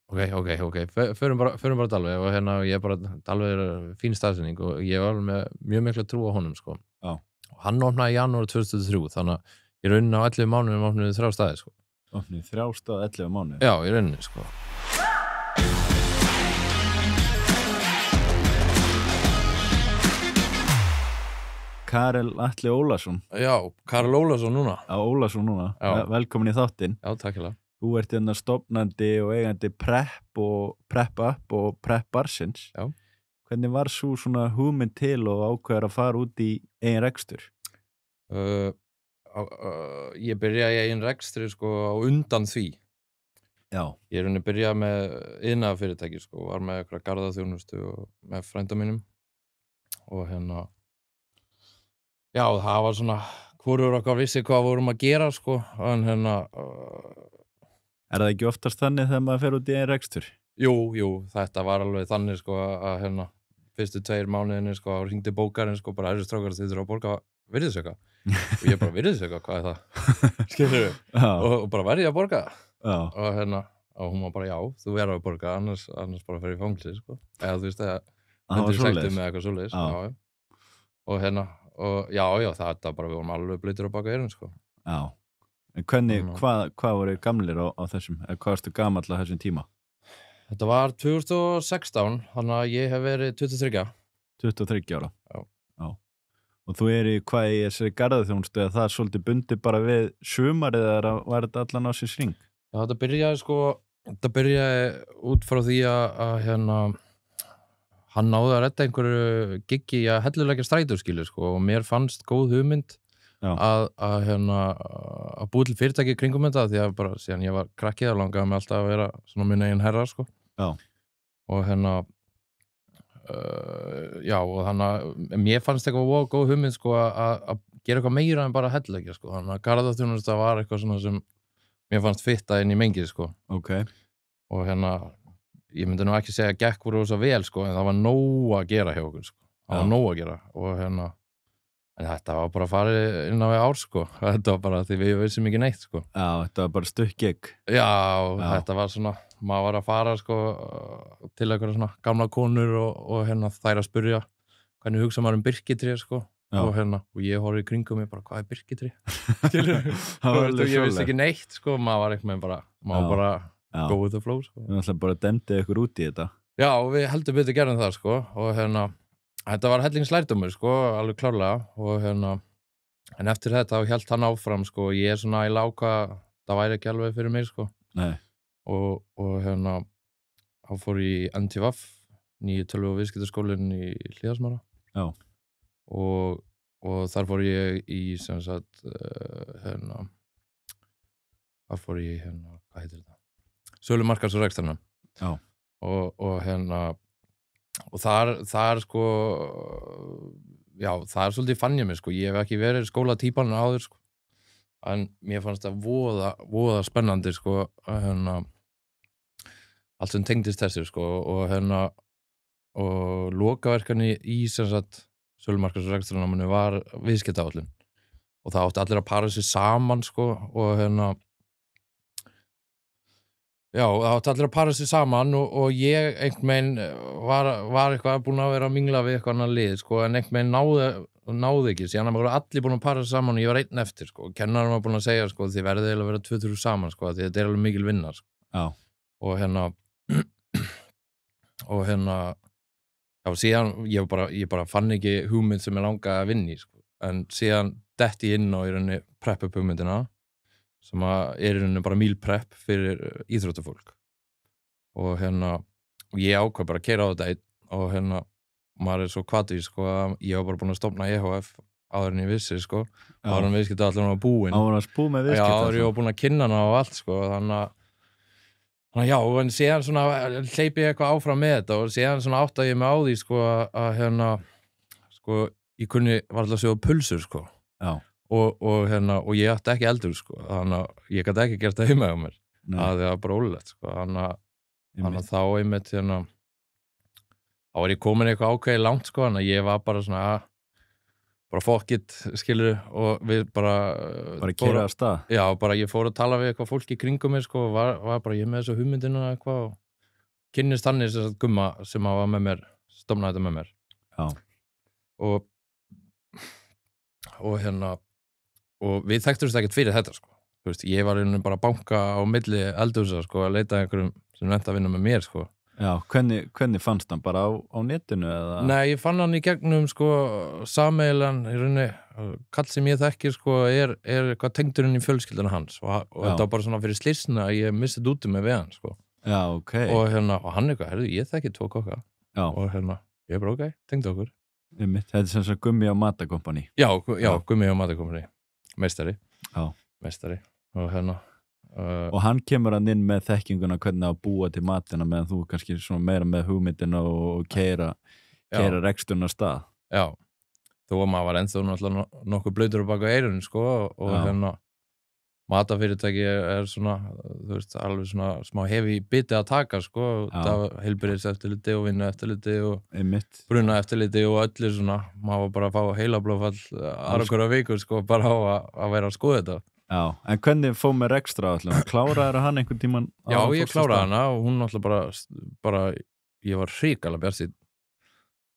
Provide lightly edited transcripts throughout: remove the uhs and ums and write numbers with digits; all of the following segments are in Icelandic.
ok, förum bara Dalveg og hérna ég bara, Dalveg fín staðsetning og ég var með mjög mikla trú á honum sko. Já. Og hann opnaði í janúar 2003, þannig að í rauninni á 11 mánuðum opnuðu 3 staði sko. Opnuðu 3 staði 11 mánuði? Já, í rauninni sko. Karel Atli Ólason. Já, Karel Ólason núna. Já, Ólason núna. Velkomin í þáttinn. Já, takk hérlega. Þú ert hérna stofnandi og eigandi Prep og Prep Up og Prep Barsins. Já. Hvernig var svo svona hugmynd til og ákveður að fara út í eigin rekstur? Ég byrjaði í eigin rekstri sko á undan því. Já. Ég rauninni byrjaði með iðnaðarfyrirtæki sko, var með eitthvað garðaþjónustu og með frænda mínum og hérna já, það var svona hvorugur okkar vissi hvað vorum að gera sko, en hérna Er það ekki oftast þannig þegar maður fer út í eigin rekstur? Jú, þetta var alveg þannig sko að hérna fyrstu 2 mánuðinni sko, hringdi bókarinn sko, bara strákar þið þurfa að borga virðisauka og ég bara virðisauka, hvað það? Skilurðu? og bara verði ég að borga og hérna, og hún var bara já, þú verður að borga annars bara fer í fangilsi sko, eða þú veist það myndir sektum með eitthvað svoleiðis og hérna, og já, þetta bara við vorum alveg blöytir á baka eyrun sko. Já, en hvernig, hvað voru gamlir á þessum, eða hvað varstu gamall á þessum tíma? Þetta var 2016, þannig að ég hef verið 23. 23 ára? Já. Og þú hvað í þessari garðaþjónustu, eða það er svolítið bundið bara við sumarið eða var þetta allan á sér sving? Já, þetta byrjaði út frá því að hérna, hann náði að redda einhverju giggi að helluleggja strætóskílu sko, og mér fannst góð hugmynd að búið til fyrirtæki kringum þetta því að bara síðan ég var krakkið að langaði mig alltaf að vera svona minn eigin herra sko. Já. Og hérna já, og þannig að mér fannst eitthvað góð hugmynd sko að gera eitthvað meira en bara helluleggja sko, þannig að garðaþjónusta var eitthvað svona sem mér fannst fitta inn í mengið sko. Ok. Og hérna ég myndi nú ekki segja að gekk voru svo vel sko, en það var nóg að gera hjá okkur sko. Það var nóg að gera og hérna en þetta var bara að fara inn á við ár sko, þetta var bara því við vissum ekki neitt sko. Já, þetta var bara stutt gig. Já, þetta var svona, maður var að fara sko til eitthvað svona gamla konur og hérna þær að spyrja hvernig hugsa maður birkitré sko. Og hérna, og ég horfði í kringum mig bara, hvað birkitré? Skilur, og ég vissi ekki neitt sko, maður var eitthvað bara, maður bara go with the flow sko. Við ætlum bara að demdi ykkur út í þetta. Já, og við heldur betur gerðum það sko, og hérna þetta var hellingslærdómur sko, alveg klárlega og hérna, en eftir þetta hélt hann áfram sko, ég svona í láka, það væri ekki alveg fyrir mig sko. Nei. Og hérna, hann fór í NTVF, nýju tölvu- og viðskiptaskólinn í Hlíðasmára. Já. Og þar fór ég í sem sagt, hérna, þar fór ég hérna, hvað heitir þetta? Sölu markans og rekstrarna. Já. Og hérna, og þar sko já, það svolítið fann ég mig sko, ég hef ekki verið skólatýpan áður sko, en mér fannst það voða spennandi sko, hérna allt sem tengdist þessu sko, og hérna og lokaverkefni í sem sagt sölumarkans og rekstrarnáminu var viðskiptaáætlun og það átti allir að para sig saman sko, og hérna já, það átti allir að para sig saman og ég einhvern veginn var eitthvað búin að vera að mingla við eitthvað annar lið sko, en einhvern veginn náði ekki, síðan voru allir búin að para sig saman og ég var einn eftir sko, og kennarinn var búin að segja sko, þið verðið eiginlega að vera 2-3 saman sko, því þetta er alveg mikil vinna sko. Já. Og hérna já, síðan ég bara fann ekki hugmynd sem ég langaði að vinna í sko, en síðan detti ég inn á í rauninni prep-up hugmyndina sem er í rauninni bara meal prep fyrir íþróttafólk og hérna, og ég ákvað bara að keyra á þetta einn og hérna, maður svo hvatvíð sko að ég var bara búin að stofna EHF áður en ég vissi sko, áður en viðskiptaáætlun var búin. Áður að spú með viðskiptaáætlun. Já, áður ég var búin að kynna hana og allt sko, þannig að já, en síðan svona hleypi ég eitthvað áfram með þetta og síðan svona áttaði ég mig á því sko að hérna, sko, ég kunni varla að sjóða pulsur sko. Já. Og hérna, og ég átti ekki eldur sko, þannig að ég gæti ekki gert það heima á mér. Það var bara ólulegt sko, þannig að þá einmitt hérna, þá var ég komin eitthvað ákveðið langt sko, þannig að ég var bara svona bara fuck it, skilur, og við bara keyra af stað. Já, bara ég fór að tala við eitthvað fólk í kringum mig sko, og var bara ég með þessu hugmyndina eitthvað kynnist þannig sem sagt Gumma sem að var með mér, stofnaði þetta með mér. Já. Og við þekktumst ekkert fyrir þetta, sko. Þú veist, ég var bara að banka á milli eldhúsa, sko, að leita einhverjum sem nefnt að vinna með mér, sko. Já, hvernig fannst hann bara á netinu eða? Nei, ég fann hann í gegnum, sko, sameilan, í rauninni, kall sem ég þekki, sko, er eitthvað tengdurinn í fjölskylduna hans og þetta var bara svona fyrir slísna að ég mistið út með hann, sko. Já, ok. Og hann eitthvað, herðu, ég þekki 2 kokka. Já. Og ég bara, ok, tengdu okkur. Þetta er sem sagt Gummi á Matakompani. Já, Gummi á Matakompani. Meistari. Já. Meistari. Og og hann kemur hann inn með þekkinguna hvernig að búa til matina meðan þú kannski svona meira með hugmyndina og keyra reksturinn á stað. Já, þó að maður var ennþá náttúrulega nokkuð blautur á baka eyrun, sko, og matafyrirtæki er svona, þú veist, alveg svona smá hefi biti að taka, sko, heilbrigðiseftirliti og vinnueftirliti og brunaeftirliti og öllu svona, maður var bara að fá heilablóðfall aðra hverja viku, sko, bara á að vera að skoða þetta. Já, en hvernig fóð með rekstra allir? Kláraði hann einhvern tímann? Já, ég kláraði hana og hún náttúrulega bara ég var hrikalega bjartsýnn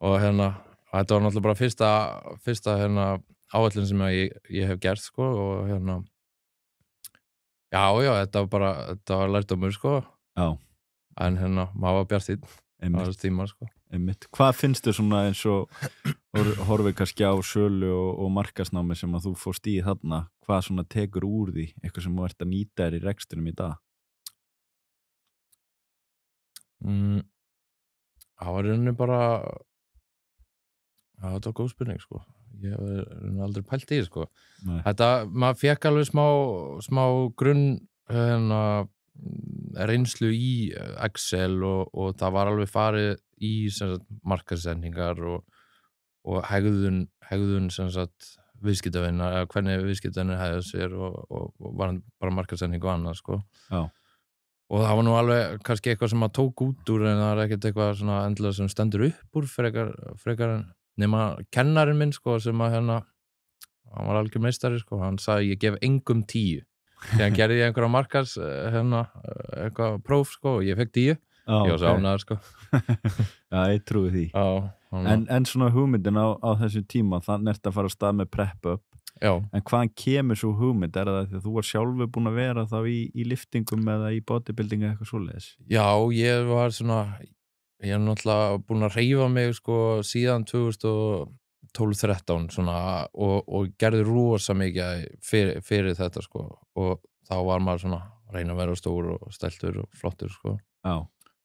og þetta var náttúrulega bara fyrsta áætlun sem ég hef gert, sko, og já, þetta var lærdómur, sko. Já. En maður var bjartsýnn á þessu tíma, sko. Hvað finnst þér svona eins og horfið kannski á sölu og markaðsnámi sem að þú fórst í þarna, hvað svona tekur úr því, eitthvað sem þú ert að nýta þér í rekstrinum í dag? Það var rauninni bara þetta var góð spurning, sko. Ég hef aldrei pælt í, sko. Maður fekk alveg smá grunn reynslu í Excel og það var alveg farið í markaðsendingar og hegðun sem sagt viðskiptavina, eða hvernig viðskiptavinir hegðu sér og var bara markaðsending og annað, sko. Já. Og það var nú alveg kannski eitthvað sem maður tók út úr en það er ekkert eitthvað svona endilega sem stendur upp úr frekar en nema kennarinn minn, sko, sem að hann var algjör meistari, sko, hann sagði ég gef engum 10. Þegar gerði ég einhverja markas eitthvað próf, sko, og ég fekk 10. Ég var svo ánægður, sko. Já, ég trúi því. Já. En svona hugmyndin á þessu tíma, þannig að fara að stað með prep-up. Já. En hvaðan kemur svo hugmynd? Er það því að þú var sjálfur búin að vera þá í liftingum eða í bodybuilding eða eitthvað svoleiðis? Já, ég var náttúrulega búin að hreyfa mig, sko, síðan 2012-13 svona og gerði rosa mikið fyrir þetta, sko, og þá var maður svona að reyna að vera stór og steltur og flottur, sko. Já.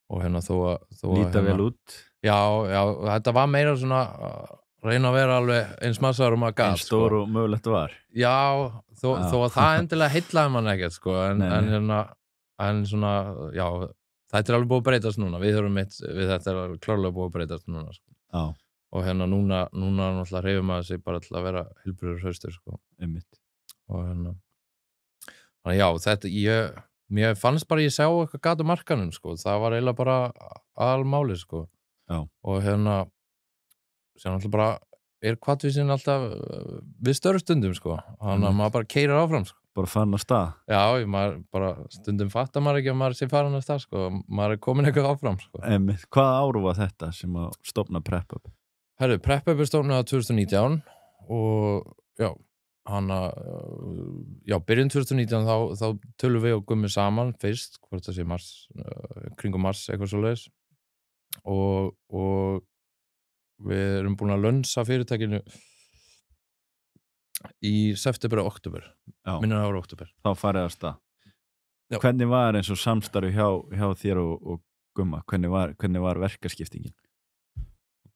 Og þó líta vel út. Já, þetta var meira svona reyna að vera alveg eins massaður maður gat, eins stór og mögulegt var. Já, þó að það endilega heillaði mann ekkert, sko, en svona, já, þetta er alveg búið að breytast núna, við þetta er klárlega búið að breytast núna, sko. Já. Og núna náttúrulega hreyfir maður sig bara til að vera heilbrigður hraustur, sko. Einmitt. Og þannig já, þetta, mér fannst bara ég sá eitthvað gat á markanum, sko, það var eiginlega bara aðalmálið, sko. Já. Og sem náttúrulega bara hvatvísinn alltaf við störfstundum, sko, þannig að maður bara keyrir áfram, sko. Bara farin á stað. Já, maður bara stundum fattar maður ekki að maður sé farin á stað, sko, maður komin eitthvað áfram, sko. Einmitt. Hvaða ár var þetta sem að stofna prep-up? Herru, prep-up stofnaði 2019 og já, byrjun 2019 þá tölum við og Gummi saman fyrst, hvort það sé mars, kringum mars eitthvað svoleiðis og við erum búin að lönsa fyrirtækinu í september og október, minnur ára október. Þá farið að stað. Já. Hvernig var eins og samstarfi hjá þér og Gumma? Hvernig var verkaskiptingin?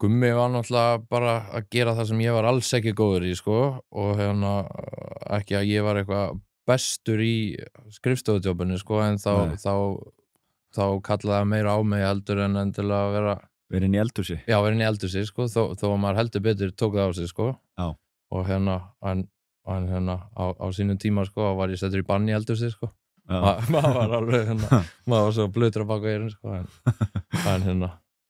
Gummi var náttúrulega bara að gera það sem ég var alls ekki góður í, sko, og ekki að ég var eitthvað bestur í skrifstofudjóbunni, sko, en þá kallaði það meira á mig heldur en endilega að vera inn í eldhúsi. Já, vera inn í eldhúsi, sko, þó að maður heldur betur tók það á sig, sko. Já. Og á sínum tíma, sko, var ég settur í bann í eldhúsi, sko. Maður var alveg, maður var svo blautur á bak eyrun, sko, en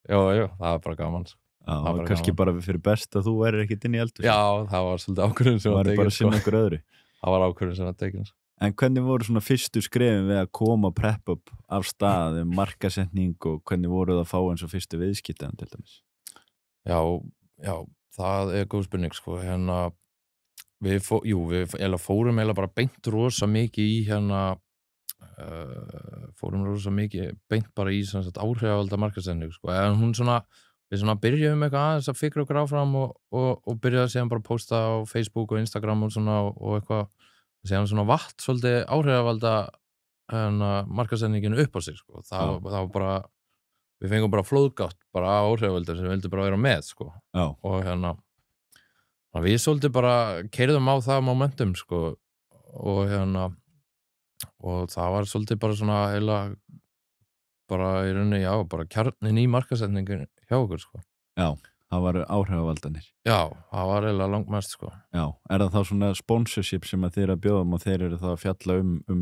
já, það var bara gaman, sko. Já, og kannski bara fyrir best að þú værir ekkert inn í eldhúsi. Já, það var svolítið ákvörðun sem var tekin, sko. Það var bara að sinna ykkur öðru. Það var ákvörðun sem var tekin, sko. En hvernig voru svona fyrstu skrefin við að koma prep-up af stað, markasetning og hvernig voru það að fá eins og fyrstu viðskiptaðan til dæmis? Já, það góð spurning, sko, við fórum bara beint rosa mikið í fórum rosa mikið beint bara í áhrifavalda markasetning, sko, en hún við byrjuðum eitthvað aðeins að fikra okkur áfram og byrjaði síðan bara að posta á Facebook og Instagram og eitthvað, síðan vatt svolítið áhrifavalda markasetningin upp á sig, sko, það var bara, við fengum bara flóðgátt bara áhrifavalda sem við vildum bara vera með, sko, og við svolítið bara keyrðum á það momentum, sko, og og það var svolítið bara svona eiginlega bara í rauninni, bara kjarnin í markasetningin hjá okkur, sko. Já, það var áhrifavaldanir. Já, það var eiginlega langmest, sko. Já, það þá svona sponsorship sem að þeir að bjóðum og þeir eru þá að fjalla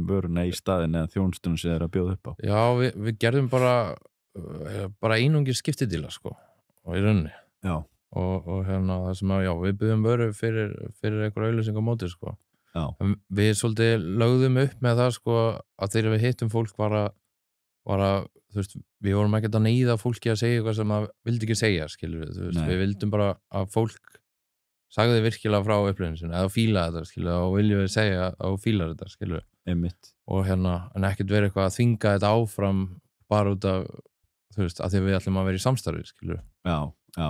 vöruna í staðin eða þjónustunum sem þeir að bjóða upp á? Já, við gerðum bara einungis skiptidíla, sko, og í rauninni. Já. Og það sem við byggðum vöru fyrir einhver auglýsing á móti, sko. Já. Við svolítið lögðum upp með það, sko, að þegar við hittum fólk var að, þú veist, við vorum ekkert að neyða fólki að segja eitthvað sem það vildi ekki segja, skilur við, þú veist, við vildum bara að fólk sagði virkilega frá upplifun sinni, eða fílaði þetta, skilur við, og viljum við segja að þú fílar þetta, skilur við. Einmitt. Og en ekkert verið eitthvað að þvinga þetta áfram bara út af, þú veist, að því við ætlum að vera í samstarfi, skilur við. Já.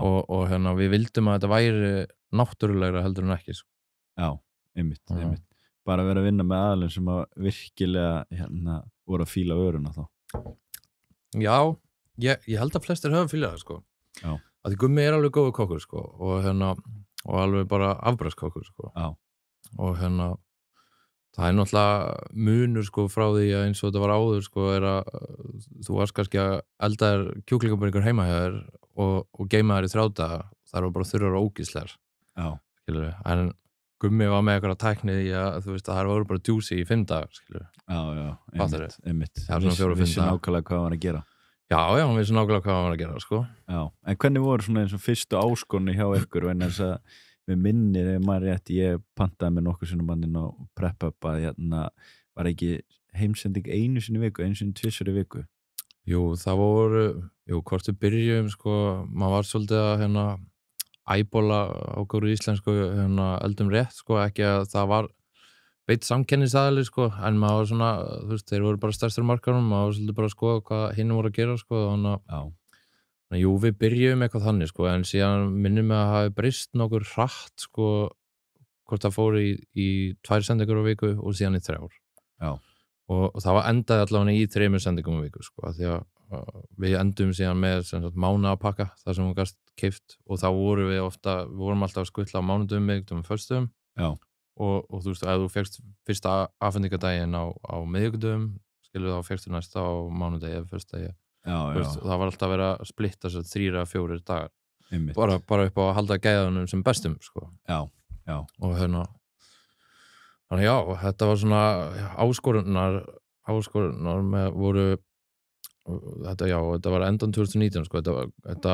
Og við vildum að þetta væri náttúrulegra heldur en ekki, sko. Já, einmitt. Bara vera að vinna með aðalinn sem að virkilega voru að fíla vöruna þá. Já, ég held að flestir höfum fílað það, sko. Já. Að því Gummi alveg góður kokkur, sko, og alveg bara afbragðskokkur, sko. Já. Og það náttúrulega munur, sko, frá því að eins og þetta var áður, sko, að þú varst kannski að elda þér kjúklingabringur heima hjá þér og geima þér í 3 daga, það eru bara þurrar og ógíslegar. Já. Skilur við, en Gummi var með eitthvað tækni í að, þú veist, að það voru bara juicy í 5 dagar, skilur við. Já, einmitt. Það svona 4 og 5 dagar. Vissi nákvæmlega hvað hann var að gera. Já, hann vissi nákvæmlega hvað hann var að gera, sko. Já, en hvernig voru svona eins og fyrstu áskorunni hjá ykkur, en þess að við minnir, ef maður rétt, ég pantaði með nokkur sinnum mannin á prep-up að var ekki heimsending einu sinni í viku, einu sinni 2 í viku? Jú, það voru, hvort við byrjum, sko, maður var svolítið að æbóla á góru íslensku eldum rétt, sko, ekki að það var beitt samkennisaðili, sko, en maður var svona, þú veist, þeir voru bara stærstur markarum, maður var svolítið bara að skoða hvað hinn voru að gera, sko, þannig jú, við byrjum eitthvað þannig, sko, en síðan minnum við að hafi breyst nokkur hratt, sko, hvort það fór í 2 sendingar á viku og síðan í 3. Já. Og það var endaði allavega í 3 sendingum á viku, sko, því að við endum síðan með mánaðapakka, það sem við gast keypt, og þá vorum við alltaf að skutla á mánudum, miðvikudum og föstudum. Já. Og þú veist, ef þú fékkst fyrsta afhendingadaginn á miðvikudum, skilur þá fékkstu næsta á mánudegi eða föstudegi. Já. Það var alltaf að vera að splitta 3 eða 4 dagar. Einmitt. Bara upp á að halda gæðunum sem bestum, sko. Já. Og þannig þetta var svona áskorunar með voru þetta var endan 2019, sko, þetta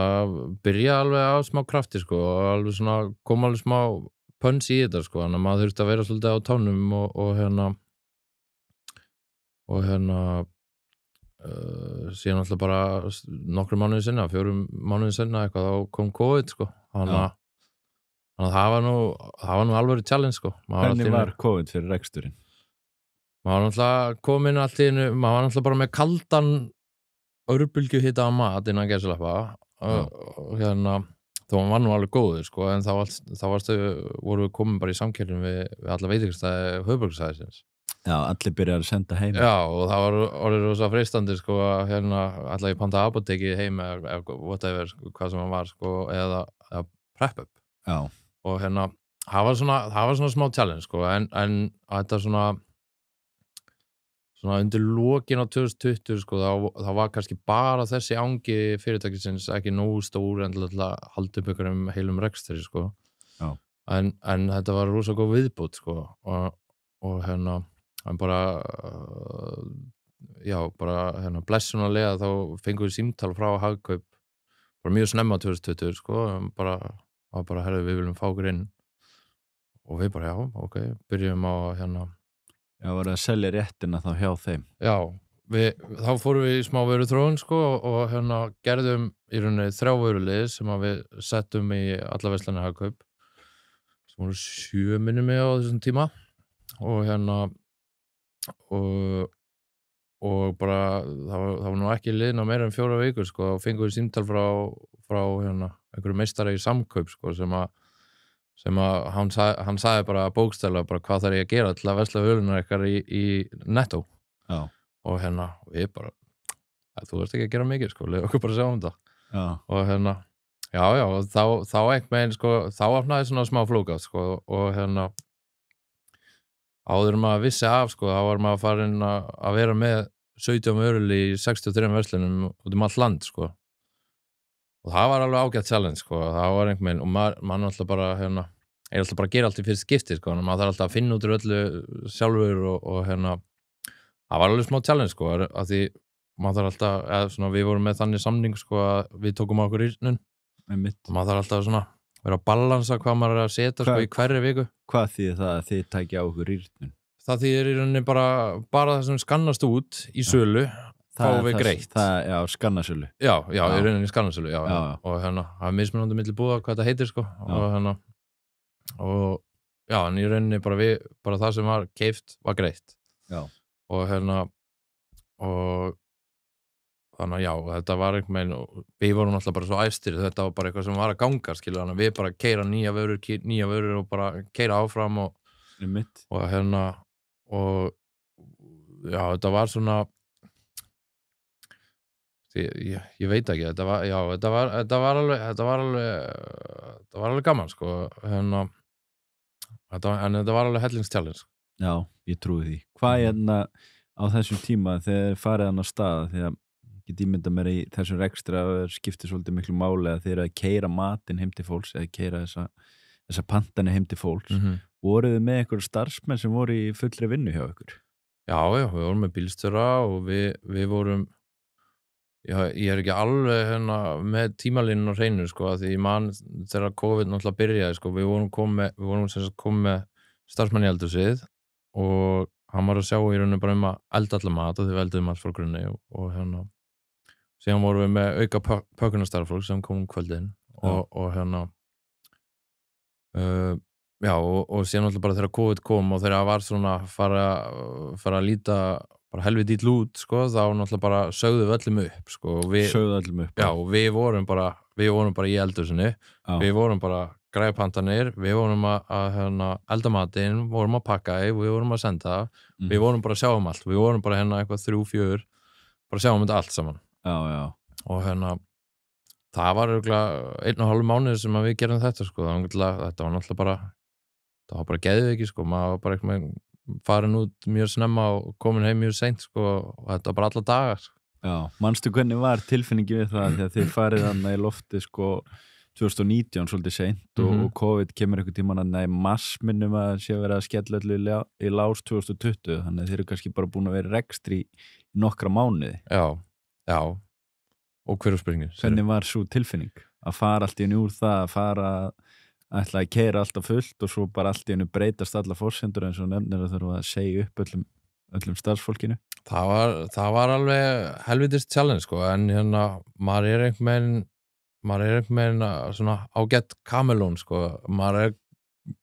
byrjaði alveg á smá krafti, sko, og alveg svona kom alveg smá pönns í þetta, sko, þannig að maður þurfti að vera svolítið á tánum og síðan alltaf bara nokkru mánuði sinna, 4 mánuði sinna eitthvað, þá kom COVID, sko, þannig að það var nú alveg challenge, sko. Hvernig var COVID fyrir reksturinn? Maður var náttúrulega komin allt í einu, maður var náttúrulega bara með kaldan örbylgju hita á mat innan gæsalappa og þó hann var nú alveg góður, sko, en þá voru við komin bara í samkeppni við alla veitingastæði höfuðborgarsvæðisins. Já, allir byrjaði að senda heim. Já, og það var orðið rosa freistandi, sko, að alla ég panta apóteki heim eða whatever, hvað sem hann var, sko, eða prep-up. Já. Og það var svona smá challenge, sko, en þetta svona undir lokin á 2020, sko, þá var kannski bara þessi angi fyrirtækisins ekki nógu stór en til að halda upp einhverjum heilum rekstri, sko. Já. En þetta var rosa góð viðbót, sko, og en bara blessunarlega þá fengum við símtal frá Hagkaup bara mjög snemma 2020, sko, bara herðu, við viljum fá okkur inn, og við bara, já, ok, byrjum á Já, var að selja réttina þá hjá þeim. Já, þá fórum við í smá vöruþróun sko og gerðum í rauninni 3 vörulið sem við settum í alla verslanir Hagkaup sem voru 7 minnum mig á þessum tíma og og bara það var nú ekki liðna meira en 4 vikur sko og fengum við símtal frá einhverju meistari í Samkaup sko sem hann sagði bara bókstaflega bara hvað þarf ég að gera til að versla vörunar ykkar í Netto. Já. Og við bara þú veist ekki að gera mikið sko, leið okkur bara að sjá þetta. Já. Og já, þá einhvern veginn sko, þá opnaði svona smá flóka sko og áður maður vissi af sko, þá var maður farin að vera með 17 vörul í 63 verslunum út allt land sko. Og það var alveg ágætt challenge sko, það var einhvern veginn og maður alltaf bara alltaf bara að gera allt í fyrst skipti sko, maður þarf alltaf að finna út úr öllu sjálfur og það var alveg smá challenge sko, af því maður þarf alltaf, við vorum með þannig samning sko að við tókum á okkur írnun og maður þarf alltaf svona vera að balansa hvað maður að setja sko í hverri viku. Hvað þýðir það að þið tækja á okkur írnun? Það þýðir í rauninni bara það sem skannast út í sölu fáum við greitt. Já, skannasölu. Já, í rauninni skannasölu, já. Og það er mismunandi milli búða hvað þetta heitir sko og já, en í rauninni bara það sem var keypt var greitt. Já. Og og þannig já, þetta var einhvern veginn við vorum alltaf bara svo æstir, þetta var bara eitthvað sem var að ganga, skilur, þannig við bara keyra nýja vörur og bara keyra áfram og já, þetta var svona ég veit ekki, þetta var alveg gaman sko, en þetta var alveg hellingschallenge. Já, ég trúi því. Hvað á þessum tíma þegar þið farið á stað, þegar get ímynda mér í þessum rekstri að skipti svolítið miklu máli að þið eru að keyra matinn heim til fólks eða keyra þessa pantani heim til fólks. Voruð þið með einhverjum starfsmenn sem voru í fullri vinnu hjá ykkur? Já, við vorum með bílstjóra og við vorum ég er ekki alveg með tímalínun á hreinu sko, því ég man þegar COVID náttúrulega byrjaði sko, við vorum komið með starfsmenn í eldhúsið og hann var að sjá í rauninu bara að elda allar mat og þau elduðum allt frá grunni og síðan vorum við með auka pökkunastarfólk sem kom kvöldin og síðan alltaf bara þegar COVID kom og þegar það var svona fara að líta bara helviti illa út sko, þá náttúrulega bara sögðu við öllum upp sko, já, við vorum bara í eldhúsinu, við vorum bara græða pantanir, við vorum að elda matinn, vorum að pakka við vorum að senda, við vorum bara að sjá allt, við vorum bara eitthvað 3-4 bara að sjá þetta allt saman. Já. Og það var örugglega 1,5 mánuð sem við gerum þetta sko, þetta var náttúrulega bara geðveiki sko, maður var bara eitthvað farin út mjög snemma og komin heim mjög seint sko, og þetta var bara alla dagar. Já, manstu hvernig var tilfinningi við það þegar þið farið í lofti sko 2019 svolítið seint og COVID kemur einhvern tímann mars minnum að sé verið að skella öllu í lás 2020, þannig að þeir eru kannski bara búin að vera rekstri í nokkra mánuði. Já, og hver spurningin? Hvernig var svo tilfinning? Að fara allt í einu úr það, að fara að ætla að keyra alltaf fullt og svo bara allt í einu breytast alla forsendur eins og nefnir að þurfa að segja upp öllum starfsfólkinu? Það var alveg helvitist challenge sko, en maður er einhvern veginn svona ágætt kamelón sko, maður er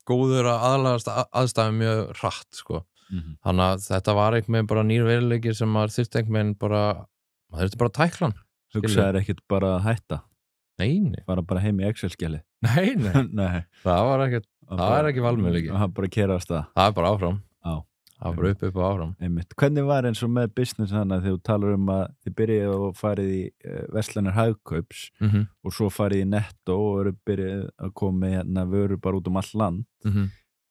góður að aðlagast aðstæðum mjög hratt sko. Þannig að þetta var einhvern veginn bara nýr veruleiki sem maður þurfti einhvern veginn maður þurfti bara að tækla hann. Hugsaðir ekkert bara að hætta? Nei. Bara heim í Excel-skjali? Nei. Það var ekkert, það er ekki valmöguleiki. Það bara að keyra á stað? Það er bara áfram. Já. Það var bara upp og áfram. Einmitt. Hvernig var eins og með business hana þegar þú talar að þið byrjaði og farið í verslanir Hagkaups og svo farið í Netto og eru byrjaði að koma með vörur bara út all land.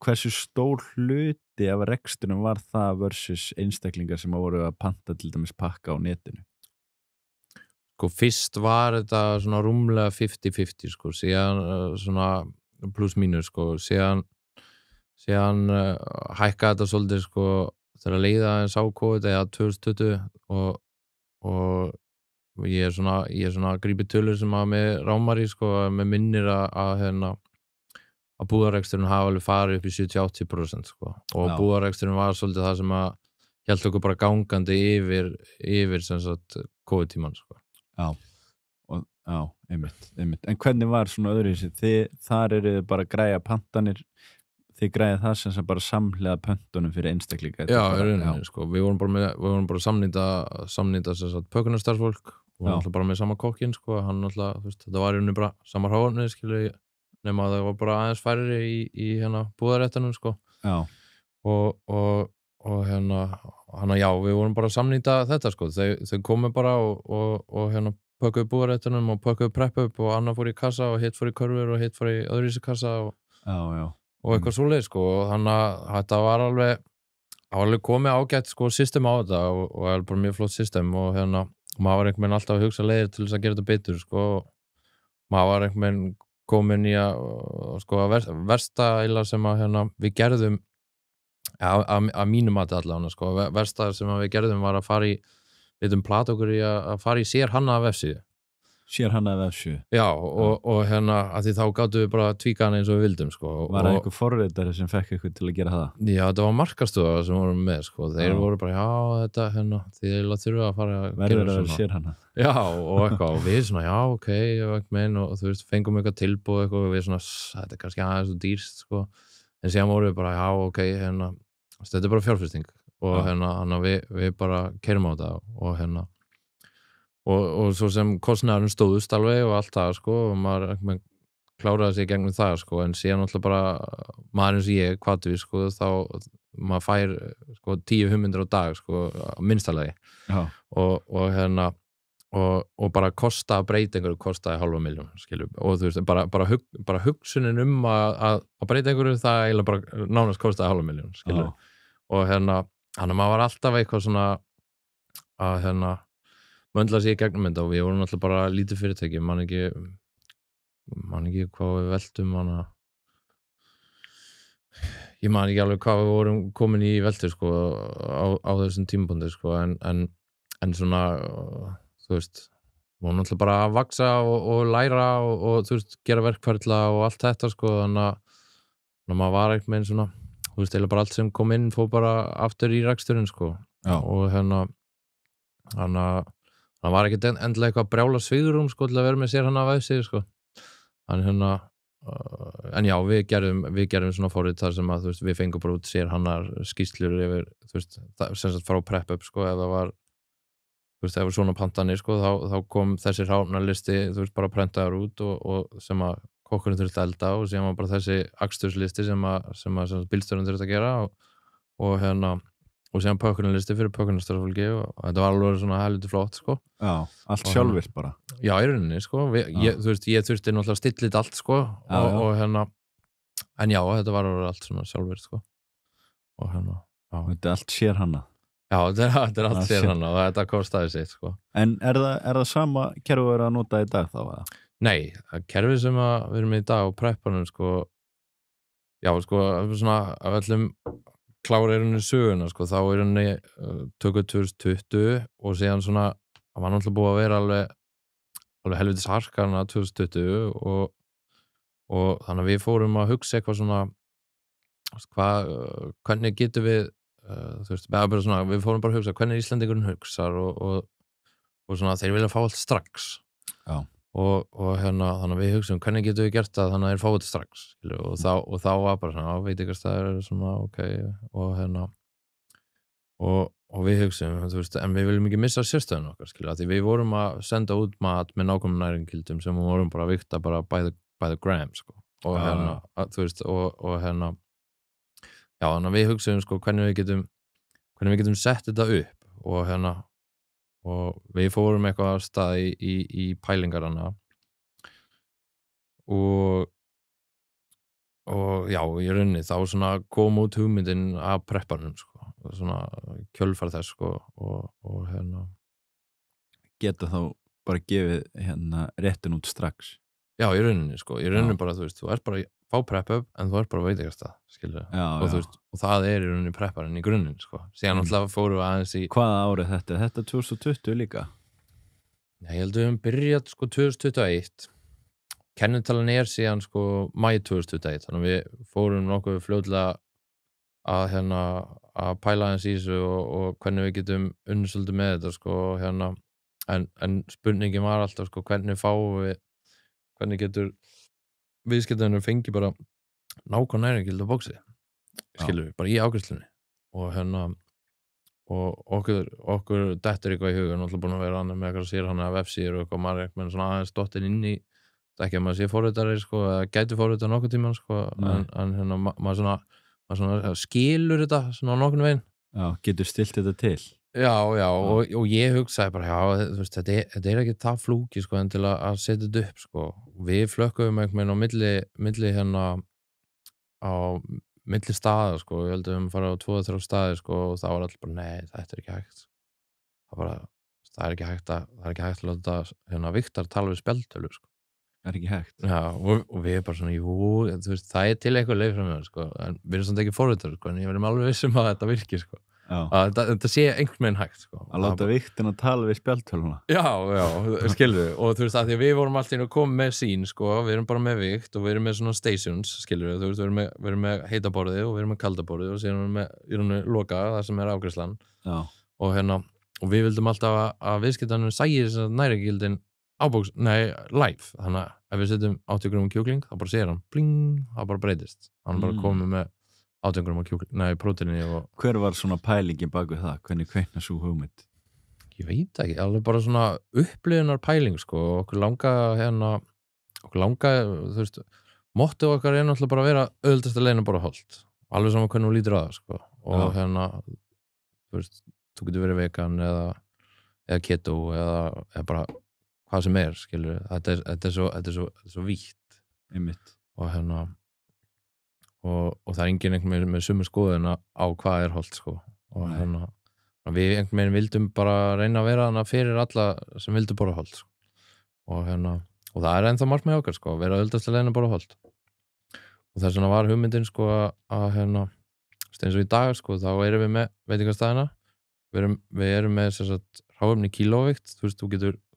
Hversu stór hluti af reksturinn var það versus einstaklingar sem voru að panta til dæmis pakka á netinu? Sko fyrst var þetta svona rúmlega 50-50 sko, síðan svona plus mínus sko, síðan hækkaði þetta svolítið sko þegar leiða aðeins á COVID eða 2020 og ég er svona að grípi tölur sem að mig rámar í sko, með minnir að að búðareksturinn hafa alveg farið upp í 70-80% sko. Og búðareksturinn var svolítið það sem að hélt okkur bara gangandi yfir sem sagt COVID-tíman sko. Já, einmitt. En hvernig var svona öðruvísi? Þar eru þið bara að græja pantanir, þið græja það sem bara samhliða pöntunum fyrir einstaklinga. Já, í rauninni sko. Við vorum bara að samnýta sem sagt pökunarstarfsfólk og alltaf bara með sama kokkinn sko. Hann alltaf, þú veist, þetta var í rauninni bara sama hráefni, skilur, nema að það var bara aðeins færri í hérna búðaréttunum sko. Já. Og hérna, já, við vorum bara að samnýta þetta sko. Þau komu bara og hérna pökkuðu búðaréttunum og pökkuðu prep upp og annar fór í kassa og hitt fór í körfur og hitt fór í öðruvísi kassa og eitthvað svoleið sko. Og þannig að þetta var alveg komið ágætt sko system á þetta og er bara mjög flott system og hérna maður var einhvern veginn alltaf að hugsa leiðir til þess að gera þetta betur sko. Maður var einhvern veginn komin í að sko að versta eila sem að hérna við gerðum að mínum mati allavega sko. Versta sem að við gerðum var að fara í við plata okkur í að fara í sérhannaða vefsíðu. Sérhannaða vefsíðu? Já, og hérna, að því þá gátum við bara tvíka hana eins og við vildum, sko. Var það einhver forritari sem fekk ykkur til að gera það? Já, þetta var markastofa sem vorum með, sko. Þeir voru bara, já, þetta, hérna, þið þurfa að fara að gera verður að vera sérhanna. Já, og eitthvað, og við svona, já, ok, og þú veist, fengum eitthvað tilbúð, eitthvað, og við svona, þetta er kannski aðeins og dýrst, sko. En síðan vorum við bara, já, ok, hérna, þetta er bara fjárfesting. Og hérna við bara keyrum á þetta og hérna og svo sem kostnaðurinn stóðust alveg og allt það sko og maður kláraði sig gegnum það sko en síðan alltaf bara maður eins og ég hvati við sko þá maður fær sko 10 hugmyndir á dag sko minnstalagi og hérna og bara kosta breytingur kostaði 500.000 skilur og þú veist bara hugsunin að breyta einhverju það eiginlega bara nánast kostaði 500.000 skilur og hérna þannig að maður var alltaf eitthvað svona að hérna möndla sig í gegnum þetta og við vorum alltaf bara lítið fyrirtæki man ekki hvað við veltum ég man ekki alveg hvað við vorum komin í veltu sko á þessum tímapunkti sko en svona þú veist við vorum alltaf bara að vaksa og læra og þú veist gera verkferla og allt þetta sko þannig að maður var eitthvað með svona þú veist, eða bara allt sem kom inn fór bara aftur í reksturinn, sko. Já. Og hérna, hann var ekki endilega eitthvað brjála svigrúm, sko, til að vera með sér hann af vefsíðu, sko. En hérna, en já, við gerðum svona forrit þar sem að, þú veist, við fengum bara út sér hannar skýrslur yfir, þú veist, sem sagt frá prep up, sko, ef það var, þú veist, ef það var svona pantanir, sko, þá kom þessi hránarlisti, þú veist, bara prentaður út og sem að kokkurinn þurfti að elda og síðan var bara þessi aksturslisti sem bílstjórinn þurfti að gera og hérna og síðan pökkunarlisti fyrir pökkunarstarfsfólki og þetta var alveg svona helviti flott sko. Já, allt sjálfvirkt bara. Já, í rauninni sko. Þú veist, ég þurfti náttúrulega að stilla þetta allt sko og hérna en já, þetta var allt svona sjálfvirkt sko. Og hérna, já. Þetta er allt sérhanna. Já, þetta er allt sérhanna og þetta kostaði sitt sko. En er það sama kerfi að vera að nota í dag þá eða? Nei, það kerfi sem við erum í dag á preppanum sko já, sko, svona af öllum klára í rauninni söguna sko, þá í rauninni tökur 2020 og síðan svona, það var náttúrulega búið að vera alveg helvitis harkarna 2020 og þannig að við fórum að hugsa eitthvað svona hvernig getum við þú veist, bara svona, við fórum bara að hugsa hvernig Íslendingurinn hugsar og svona þeir vilja fá allt strax já og hérna, þannig að við hugsaum hvernig getum við gert það þannig að þeir fá þetta strax og þá var bara svona, veitingastæður svona, ok, og hérna og við hugsaum, þú veist, en við viljum ekki missa sérstöðun okkar, skilja, því við vorum að senda út mat með nákvæmum næringildum sem við vorum bara að vikta bara by the gram, sko, og hérna þú veist, og hérna já, þannig að við hugsaum, sko, hvernig við getum sett þetta upp og hérna og við fórum eitthvað af stað í pælingar hana og já, í rauninni þá svona kom út hugmyndin af preppanum sko, svona kjölfar þess sko og hérna geta þá bara gefið hérna réttin út strax já, í rauninni sko, bara þú veist, þú ert bara fá prep-up en þú ert bara veitingastað, skilur og þú veist, og það í rauninni prepparinn í grunninn sko, síðan alltaf fórum við aðeins í hvaða árið þetta? Er þetta 2020 líka? Nei, ég held við höfum byrjað sko 2021 kennitalan síðan sko maí 2021, þannig við fórum nokkuð fljótlega að að pæla aðeins í þessu og hvernig við getum unnið svolítið með þetta sko en spurningin var alltaf sko hvernig getur viðskiptavinur fengið bara nákvæm næringargildi á bóksi, skilur við, bara í afgreiðslunni og og okkur dettur eitthvað í huga, náttúrulega búin að vera annað með eitthvað sér hann að vefsíður og eitthvað maður eitthvað svona aðeins dottin inn í, það ekki að maður sé forritari sko, eða gæti forritari nokkuð tímann sko, en maður svona skilur þetta svona nokkurn veginn. Já, getur stilt þetta til. Já, og ég hugsaði bara, þú veist, þetta ekki það flúki sko, en til að setja þetta upp sko, við flökkuðum einhvern veginn á milli á milli staða sko, ég heldum að fara á 2-3 staði sko og það var allir bara, nei, þetta ekki hægt. Það er ekki hægt að láta Viktor tala við spjaldtölu sko. Það er ekki hægt. Já, og við bara svona, jú, þú veist, það til eitthvað leið frá mér sko, en við erum svona ekki forritar sko, en ég verðum alveg vissum að þetta virki sko. Að þetta sé einhvern veginn hægt sko. Að láta Viktor að tala við spjaldtöluna. Já, skilur, og þú veist að því að við vorum alltaf að koma með sín sko, við erum bara með Vikt og við erum með svona stations, skilur, þú veist, við erum með heitaborðið og við erum með kaldaborðið og síðan erum við loka það sem afgreiðslan. Já. Og við vildum alltaf að viðskiptanum sægi þess að næringargildin live, þannig að ef við setjum 80 grúm kjúkling, þá bara segir hann bling, það bara breytist, hann bara komið með 80 grúm próteini og... Hver var svona pælingin bak við það? Hvernig kveikna sú hugmynd? Ég veit ekki, alveg bara svona upplifunar pæling sko, okkur langa, þú veist, mottið okkar náttúrulega bara að vera auðvitað leiðin bara holdt, alveg saman hvernig hún lítur að það sko, og þú veist, þú getur verið vegan eða keto eða bara hvað sem skilur, þetta er svo vítt. Einmitt. Og það er enginn einhvern veginn með sömu skoðuna á hvað hollt sko, og við einhvern veginn vildum bara reyna að vera þarna fyrir alla sem vildu bara hollt sko. Og það er ennþá markmið okkar sko, vera auðvitað leiðin bara hollt, og þess vegna var hugmyndin sko að eins og í dag sko, þá erum við með veitingastæðina, við erum með hráefni kílóvikt, þú veist, þú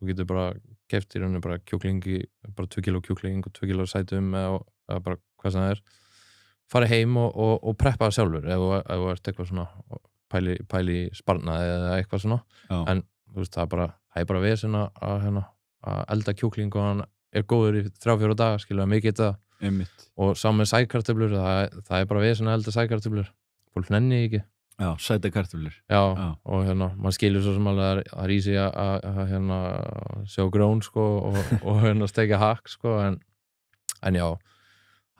getur bara keypt í rauninni bara kjúklingi, bara 2 kíló kjúkling og 2 kíló sætum eða bara hvað sem það farið heim og preppa það sjálfur ef þú ert eitthvað svona pæli sparnaði eða eitthvað svona. Já. En þú veist, það er bara vesen að elda kjúkling og hann góður í 3-4 daga, skilur, mikið þetta. Einmitt. Og saman með sækartöflur, það er bara vesen að elda sækartöflur, fólk nenni ekki. Já, sæta kartöflur. Já, og maður skilur svo sem alveg að rísi að sjá grón sko og steikja hakk sko, en já,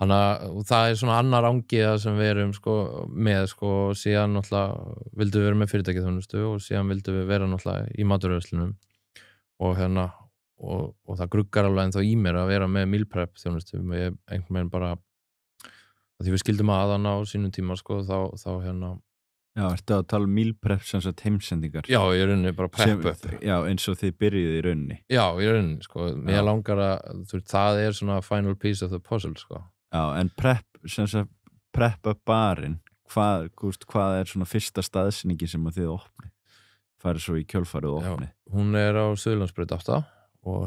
það er svona annar ángiða sem við erum sko með sko, og síðan náttúrulega vildum við vera með fyrirtækjaþjónustu og síðan vildum við vera náttúrulega í matvöruverslunum og það gruggar alveg ennþá í mér að vera með meal prep þjónustu, við einhvern veginn bara því við skildum að hana á sínum tíma sko, þá Já, ertu að tala meal prep sem sagt heimsendingar? Já, í rauninni bara prep up. Já, eins og þið byrjuði í rauninni. Já, í rauninni, sko. Mér langar að, það er svona final piece of the puzzle, sko. Já, en prep up barinn, hvað er svona fyrsta staðsynningi sem að þið opni? Farið svo í kjölfarið opni? Já, hún er á Suðurlandsbraut 8 og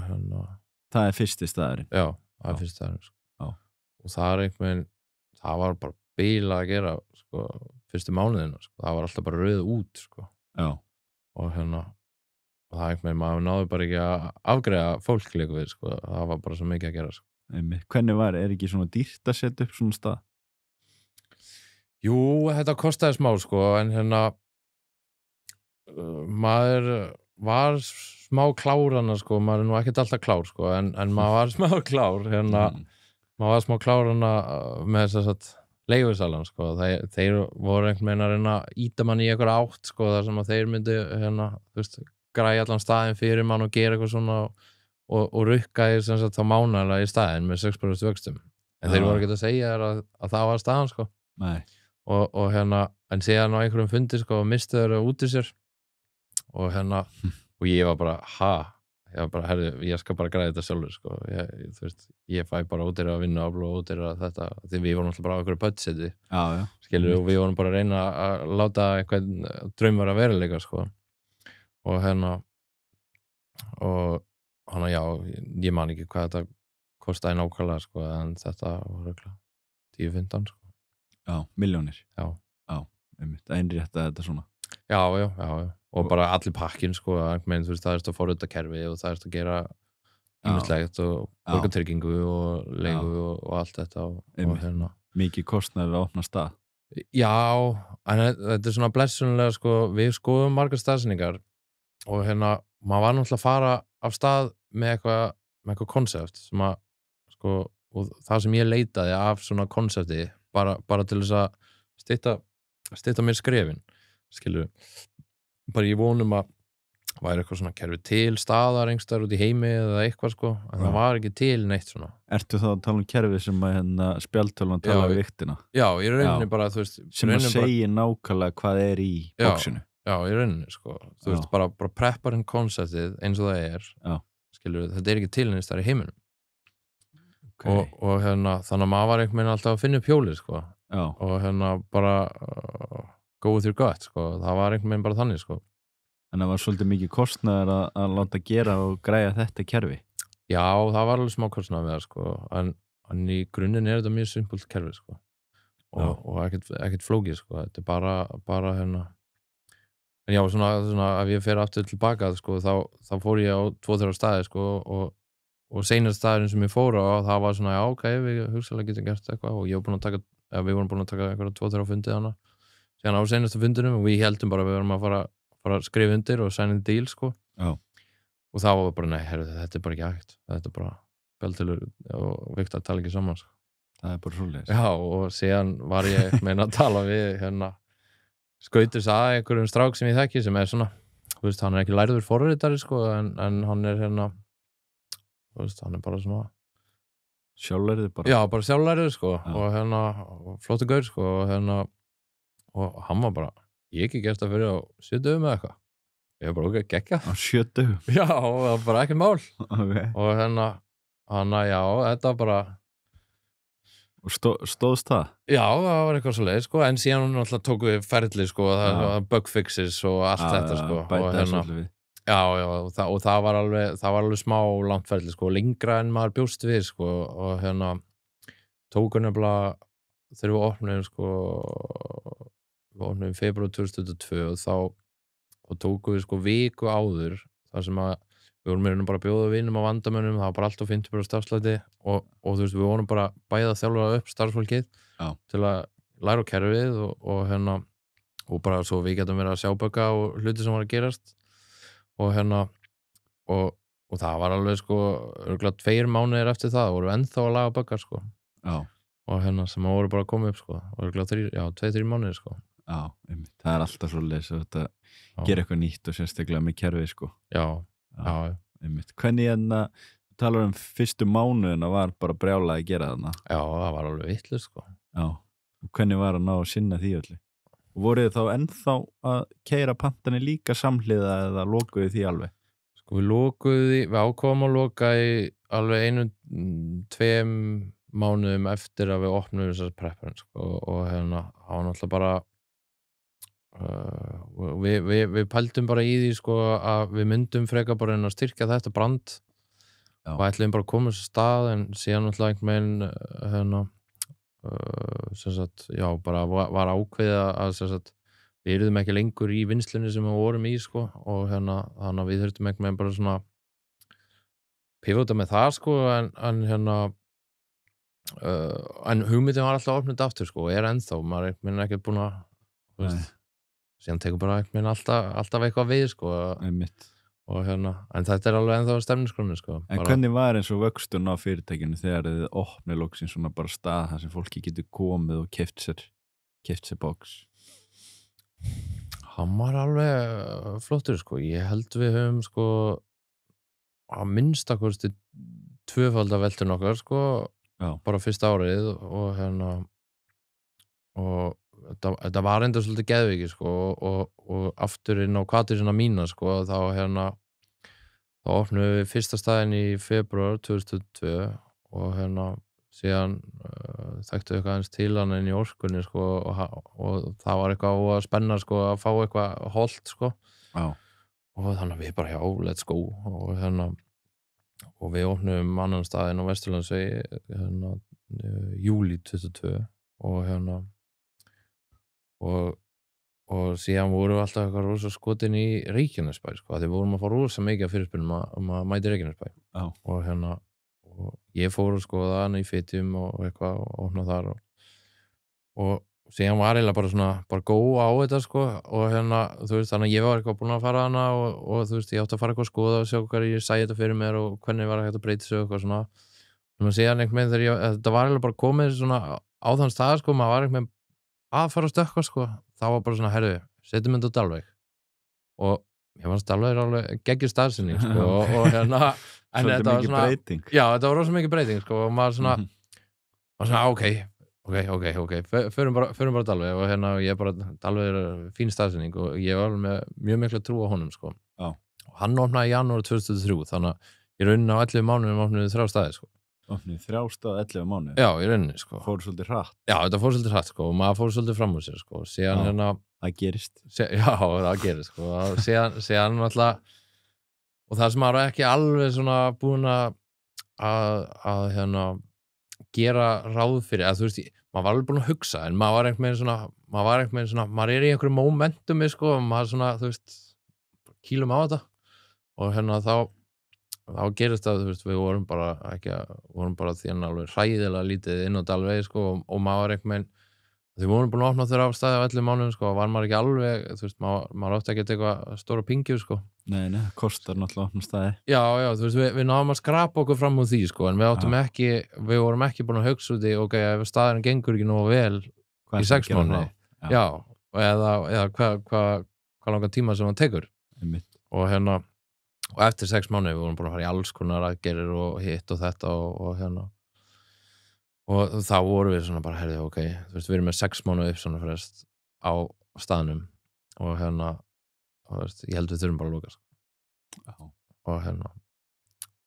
Það er fyrsti staðurinn? Já, það er fyrsti staðurinn, sko. Já. Og það er einhvern veginn, það var bara bíla að gera, sko, fyrstu mánuðina, sko, það var alltaf bara rauð út, sko. Já. Og það er einhvern veginn, maður náði bara ekki að afgreiða fólk líka við, sko, það var bara svo mikið að gera, sko. Hvernig er ekki svona dýrt að setja upp svona stað? Jú, þetta kostaði smá, sko, en maður var smá klárana, sko, maður er nú ekkert alltaf klár, sko, en maður var smá klár, maður var smá klárana með þess að leigusalan, sko, þeir voru einhvern veginn að reyna að íta mann í eitthvað átt, sko, þar sem að þeir myndu, þú veist, græja allan staðinn fyrir mann og gera eitthvað svona og rukka í sem sagt þá mánaðarlega í staðinn með 6% vöxtum. En þeir voru ekki að segja þér að það var staðan, sko. Nei. Og en síðan á einhverjum fundi, sko, mistu þeir út í sér og og ég var bara, ég var bara, herri, ég skal bara græða þetta sjálfur, sko. Þú veist, ég fæ bara úteyra að vinna og úteyra þetta, því við vorum alltaf bara á einhverju budgeti, skilur, og við vorum bara að reyna að láta einhvern draumar að veruleika, sko. Og já, ég man ekki hvað þetta kostaði nákvæmlega sko, en þetta var 10-15 sko. Já, milljónir. Já, einrétta þetta svona. Já, og bara allir pakkin sko, þú veist, það að forrita kerfi og það að gera ýmislegt og borgartryggingu og leigu og allt þetta og mikið kostnaður að opna stað. Já, en þetta svona blessunlega sko, við skoðum margar staðsendingar og maður var náttúrulega að fara af stað með eitthvað konsept sem að sko, og það sem ég leitaði af svona konsepti bara til þess að stytta mér skrefin, skilur bara ég vonum að væri eitthvað svona kerfi til staðar einhverstaðar út í heimi eða eitthvað sko, en það var ekki til neitt svona. Ertu þá að tala kerfi sem að spjaldtölvan tala við viktina? Já, í rauninni bara, þú veist, sem að segja nákvæmlega hvað í bóksinu. Já, í rauninni sko, þú veist, bara prepparinn konceptið eins og það skilur, þetta ekki til einhverstaðar í heiminum. Okay. Og þannig að maður var einhvern veginn alltaf að finna upp hjólið sko, og bara go with your gut sko, það var einhvern veginn bara þannig sko. En það var svolítið mikið kostnaður að láta gera og græja þetta kerfi? Já, það var alveg smá kostnaður við það sko, en í grunninn þetta mjög simpult kerfi sko, og ekkert flókið sko, þetta bara en já, svona ef ég fer aftur tilbaka sko, þá fór ég á 2-3 staði sko, og seinast staðurinn sem ég fór á, það var svona, já, ok, við hugsaðlega getum gert eitthvað og við vorum búin að taka eitthvað 2-3 fundið hana, síðan á seinastu fundinum og við heldum bara að við vorum að fara að skrifa undir og signa deal sko. Já. Og það var bara, nei, þetta bara ekki hægt, þetta bara Bjaldtilur og Viktor tala ekki saman sko. Það bara svoleiðis. Já, og síðan var ég meina að tala við skautur að einhverjum strák sem ég þekki sem svona, þú veist, hann ekki lærður forritari sko, en hann þú veist, hann bara svona sjálflærður bara. Já, bara sjálflærður sko, og flottu gaur sko, og hann var bara ég ekki gert það fyrir á 7 dögum eða eitthvað. Ég var bara ok, geggja. Á 7 dögum? Já, það var bara ekkert mál. Okay. Og já, þetta bara... Og stóðst það? Já, það var eitthvað svo leið, sko, en síðan náttúrulega tóku við ferli, sko, bug fixes og allt þetta, sko. Bæta þessu allir við. Já, og það var alveg smá langt ferli, sko, lengra en maður bjóst við, sko, og tóku nefnilega þegar við opnum, sko, við opnum í febrúar 2022 og þá tókum við sko viku áður þar sem að við vorum bara að bjóða vinum á vandamönnum, það var bara alltaf 50% afslætti og þú veist, við vorum bara bæði að þjálfa upp starfsfólkið til að læra á kerfið og bara svo við getum verið að sjá bögga og hluti sem var að gerast og það var alveg sko örugglega 2 mánuðir eftir það vorum við ennþá að laga böggar sko. Já. Og sem voru bara að koma upp sko, örugglega 2-3 mánuðir sko. Já, það alltaf svoleiðis að þetta gera eitthvað nýtt og sérstaklega með kerfið sko. Já. Hvernig talar fyrstu mánuðina var bara brjálað að gera þarna? Já, það var alveg vitlaust sko. Já, og hvernig var að ná að sinna því öllu? Og voruð þið þá ennþá að keyra pantanir líka samhliða eða lokuðu því alveg? Sko við ákváðum að loka í alveg 1-2 mánuðum eftir að við opnum þessar prepparinn sko, og það var náttúrulega bara við pældum bara í því sko að við myndum frekar bara að styrkja þetta brand og ætlum bara að koma þessu stað en síðan náttúrulega einhvern veginn bara var ákveðið að við yrðum ekki lengur í vinnslunni sem við vorum í sko og þannig að við þurftum einhvern veginn bara svona pivota með það sko en hugmyndin var alltaf opnit aftur sko og ennþá, maður er ekki búin að síðan tekur bara alltaf eitthvað við sko og en þetta alveg ennþá stemningsgrunni sko. En hvernig var eins og vöxtun á fyrirtækinu þegar þið opnið loksins svona bara stað þar sem fólki getur komið og keypt sér box? Hann var alveg flottur sko, ég held við höfum sko að minnstakosti 2-falda veltun okkar sko bara fyrsta árið og þetta var enda svolítið geðviki sko og aftur inn á kvatirina mína sko þá opnum við fyrsta staðinn í febrúar 2022 og síðan þekktu við eitthvað aðeins til hann inn í Orkunni sko og það var eitthvað að spenna sko að fá eitthvað holt sko og þannig að við bara let's go og og við opnum annan staðinn á Vesturlandsvegi júlí 22 og og síðan vorum við alltaf eitthvað rosa skotin í Reykjanesbæ sko, því við vorum að fá rosa mikið af fyrirspurnum að mæta í Reykjanesbæ og ég fór að skoða hann í Fitjum og eitthvað og opna þar og síðan var eiginlega bara svona bara góð á þetta sko og þú veist þannig að ég var eitthvað búin að fara hana og þú veist ég átti að fara eitthvað að skoða og sjá hvað ég sæði þetta fyrir mér og hvernig var hægt að breyta sig og eitthvað svona og síðan einhvern veginn þegar þetta var eiginlega bara komið svona á þann stað sko, maður var einhvern veginn að fara að stökkva sko, þá var bara svona herðu, setjum þetta á Dalvík og ég fannst Dalvík alveg geggjur staðsetning sko og en þetta var svona breyting. Já, þetta var rosa mikið breyting sko og maður svona var svona ok, förum bara á Dalvík og ég bara Dalvík fín staðsetning og ég var með mjög miklu trú á honum sko. Já. Og hann opnaði í janúar 2003 þannig að ég raunin á 11 mánuðum opnaði 3 staði sko. Opnið 3 staði 11 mánuði? Já, í rauninni sko. Fór svolítið hratt? Já, þetta fór svolítið hratt sko og maður fór svolítið fram úr sér sko. Síðan það gerist. Já, það gerist sko. Síðan alltaf og það sem maður er ekki alveg svona búin að gera ráð fyrir, að þú veist, maður var alveg búin að hugsa en maður var einhvern veginn svona, maður er í einhverju momentumi sko og maður svona, þú veist, kýlum á þetta og þá gerist það, þú veist, við vorum bara því alveg hræðilega lítið inn á Dalvík sko og maður var einhvern veginn því vorum búin að opna 3 staði á 11 mánuðum sko, var maður ekki alveg, þú veist, maður átti ekki að eitthvað stóra pingju sko. Nei, kostar náttúrulega að opna staði. Já, þú veist, við náðum að skrapa okkur fram úr því sko, en við vorum ekki búin að hugsa út í, ok, ef staðurinn gengur ekki nógu vel í 6 mánuði, já, eða hvað langan tíma sem hann tekur. Og eftir 6 mánuði við vorum búin að fara í alls konar aðgerðir og hitt og þetta og þá vorum við svona bara herði ok, þú veist, við erum með 6 mánuði uppsögnarfrest á staðnum og og veist, ég held við þurfum bara að loka sko.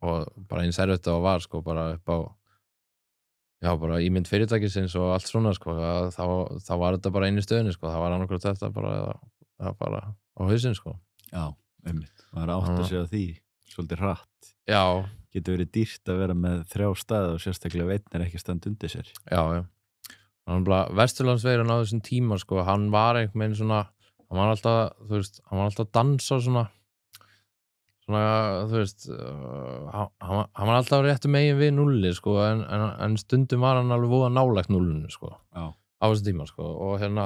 Og bara eins erfitt og var sko bara upp á bara ímynd fyrirtækisins og allt svona sko, þá var þetta bara einu stöðunni sko, það var annarkvæmt þetta bara á hausinn sko. Já, maður átt að segja því svolítið hratt. Já. Getur verið dýrt að vera með 3 staði og sérstaklega veitnir ekki standa undir sér. Já. Vesturlandsvegurinn á þessum tíma sko, hann var einhvern veginn svona, hann var alltaf, þú veist, hann var alltaf að dansa svona, þú veist, hann var alltaf réttu megin við nulli sko, en stundum var hann alveg voða nálægt nullinu sko. Já. Á þessum tíma sko, og þannig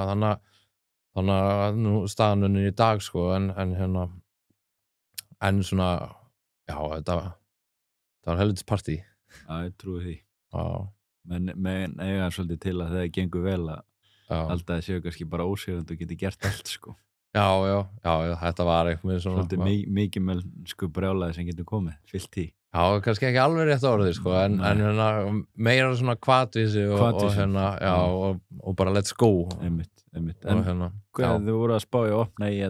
að nú staðanunni í dag sko, en svona, já, þetta var helvitis partí. Já, ég trúi því. Já. Men eiga svolítið til að það gengur vel að alltaf séu kannski bara ósegund og geti gert allt sko. Já, þetta var eitthvað svona. Svolítið mikið mennsku brjálæði sem getur komið, fyllt í. Já, kannski ekki alveg rétt orðið sko, en meira svona hvatvísi og bara let's go. Einmitt. En hvað þau voru að spá í að opna í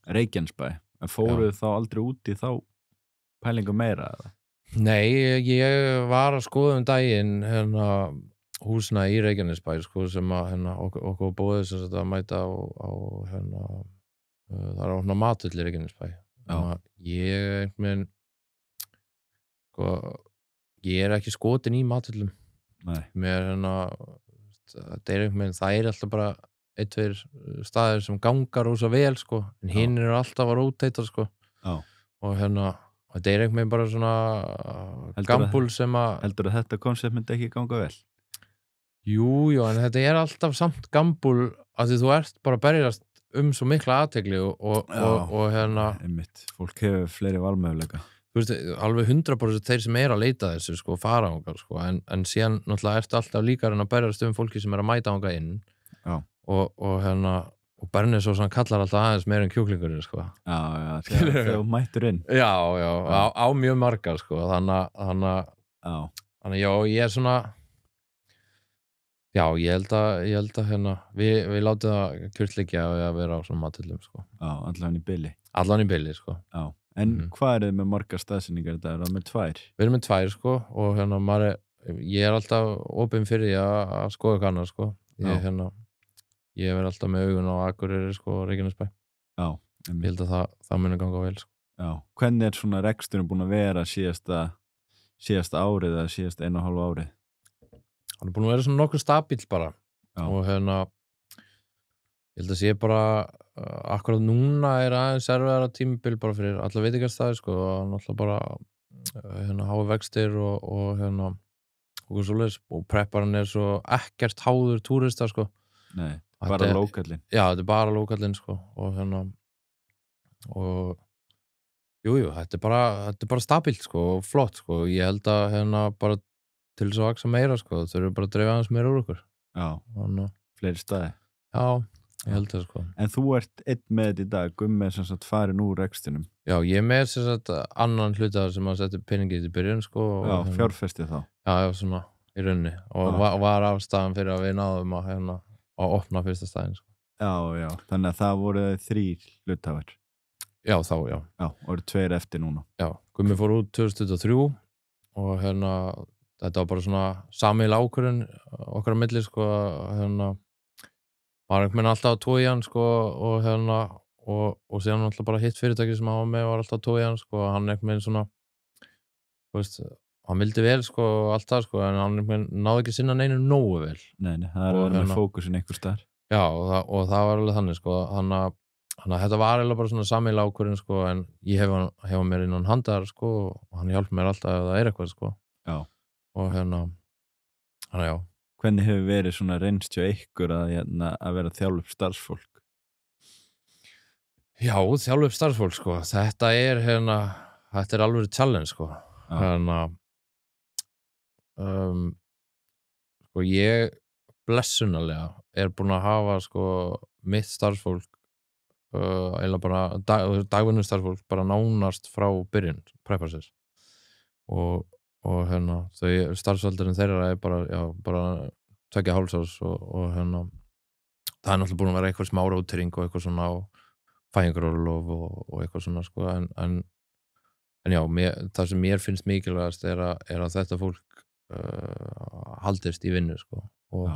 Reykjanesbæ, en fóruð þá aldrei út í þá pælingu meira eða? Nei, ég var að skoða daginn húsna í Reykjanesbæ sko, sem að okkur bóðið sem að mæta á það er opna matull í Reykjanesbæ. Ég er ekki skotin í matullum. Nei. Mér það er alltaf bara 1-2 staðir sem gangar rosa vel sko, en hinn eru alltaf að róteita sko. Já. Og þetta er einhvern veginn bara svona gambúl sem að... Heldur að þetta konsept myndi ekki ganga vel? Jú, en þetta er alltaf samt gambúl að því þú ert bara að berjast svo mikla athygli og einmitt, fólk hefur fleiri valmöguleika. Þú veist, alveg 100% þeir sem að leita þessu sko, fara ángar sko, en síðan náttúrulega ertu alltaf líka að berjast fólki sem að mæta ánga inn. Já. Og Bernesósan kallar alltaf aðeins meira en kjúklingurinn sko. Já, þegar þú mættur inn. Já, á mjög margar sko, þannig ég er svona já, ég held að við látum það kjörtleikja að vera á svona matullum sko. Já, allan í bili. Allan í bili sko. Já, en hvað er þið með margar staðsendingar þetta? Er það með 2? Við erum með 2 sko, og ég er alltaf opinn fyrir því að skoða kannar sko. Ég verð alltaf með augun á Akureyri sko og Reykjanesbæ. Já. Ég held að það muni ganga vel sko. Já, hvernig svona reksturinn búin að vera síðasta árið eða síðast 1,5 árið? Hann búin að vera svona nokkuð stabíll bara. Já. Og ég held að sé bara akkurat núna aðeins erfiðara tímabil bara fyrir alla veitingastaði sko, og náttúrulega bara háu vextir og og svoleiðis, og prepparinn svo ekkert háður túrista sko. Nei, bara lókallinn. Já, þetta bara lókallinn sko, og og jú, þetta bara stabílt sko, og flott sko. Ég held að bara til þess að vaksa meira sko, þau eru bara að dreifa aðeins meira úr okkur. Já, fleiri staði. Já, ég held það sko. En þú ert einn með þetta í dag, Gummi sem sagt farin úr rekstinum. Já, ég með sem sagt annan hluta sem að setja peningið í byrjun sko. Já, fjárfesti þá. Já, svona í rauninni, og var ástæðan fyrir að við náðum að opna fyrsta staðinn sko. Já, þannig að það voru 3 hluthafar. Já, þá, já. Já, og eru 2 eftir núna. Já, Gummi fór út 2023 og þetta var bara svona sameiginleg ákvörðun okkar á milli sko, var einhvern veginn alltaf að toga í hann sko, og síðan alltaf bara hitt fyrirtæki sem hann var með var alltaf að toga í hann sko, hann einhvern veginn svona, þú veist, hann vildi vel sko, allt það sko, en hann einhvern veginn náði ekki sinna neinu nógu vel. Nei, það er að vera með fókusin einhver staðar. Já, og það var alveg þannig sko, þannig að þetta var eiginlega bara svona sameiginleg ákvörðun sko, en ég hef mér innan handar sko, og hann hjálpar mér alltaf ef það eitthvað sko. Já. Og já. Hvernig hefur verið svona reynst hjá ykkur að vera þjálfa upp starfsfólk? Já, þjálfa upp starfsfólk sko, þetta er alveg challenge sko. Sko ég blessunarlega búinn að hafa sko mitt starfsfólk eiginlega bara dagvinnu starfsfólk bara nánast frá byrjun prepparsins, og þau starfsaldurinn þeirra bara 2,5 árs, og það er náttúrulega búin að vera eitthvað smá rótering og eitthvað svona, og fæðingarorlof og eitthvað svona sko, en já, það sem mér finnst mikilvægast er að þetta fólk haldist í vinnu sko, og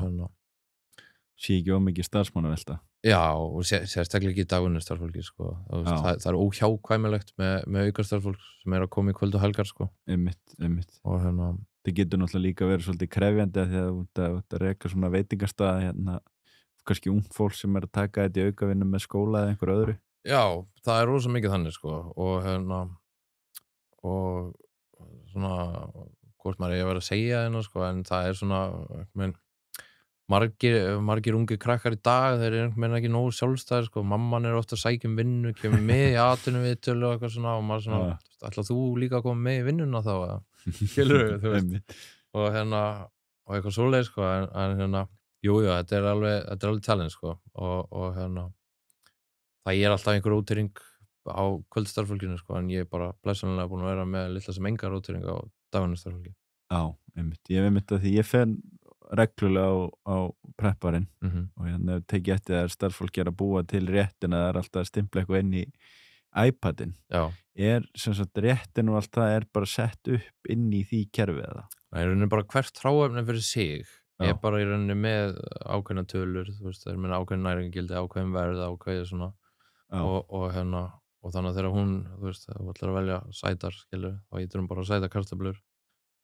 sé ekki mikið starfsmannavelta. Já, og sérstaklega ekki dagvinnu starfsfólki sko. Það er óhjákvæmilegt með aukastarfsfólk sem að koma í kvöld og helgar sko. Einmitt. Og það getur náttúrulega líka verið svolítið krefjandi að því að þú reka svona veitingastað, kannski ung fólk sem að taka þetta í aukavinnu með skóla eða einhver öðru. Já, það er rosa mikið þannig sko, og svona hvort maður að vera að segja sko, en það er svona margir ungi krakkar í dag, þeir eru einhvern veginn ekki nógu sjálfstæðir sko, mamman ofta að sækja vinnu, kemur með í atvinnuviðtölu og eitthvað svona, og maður svona, ætlar þú líka að koma með í vinnuna þá, skilurðu, þú veist, og eitthvað svoleiðis sko, en jú, þetta er alveg challenge sko, og það er alltaf einhver rótering á kvöldstarfsfólkinu sko, en ég er bara blessunarlega búin að vera með litla sem enga rótering á dagvinnustarfsfólki. Já, ég hef einmitt að því ég fer reglulega á prepparinn, og tekið eftir að starfsfólk að búa til réttin, að það er alltaf að stimpla eitthvað inn í iPadin. Já. Sem sagt réttin og allt það bara sett upp inn í því kerfið eða? Það er rauninni bara hvert hráefni fyrir sig, bara í rauninni með ákveðna tölur, þú veist, það er með ákveðin næringagildi, ákveðin verð, ákveðið svona, og þannig að þegar hún, þú veist, þú ætlar að velja sætar, skilur, þá ítur hún bara sæta kartöflur,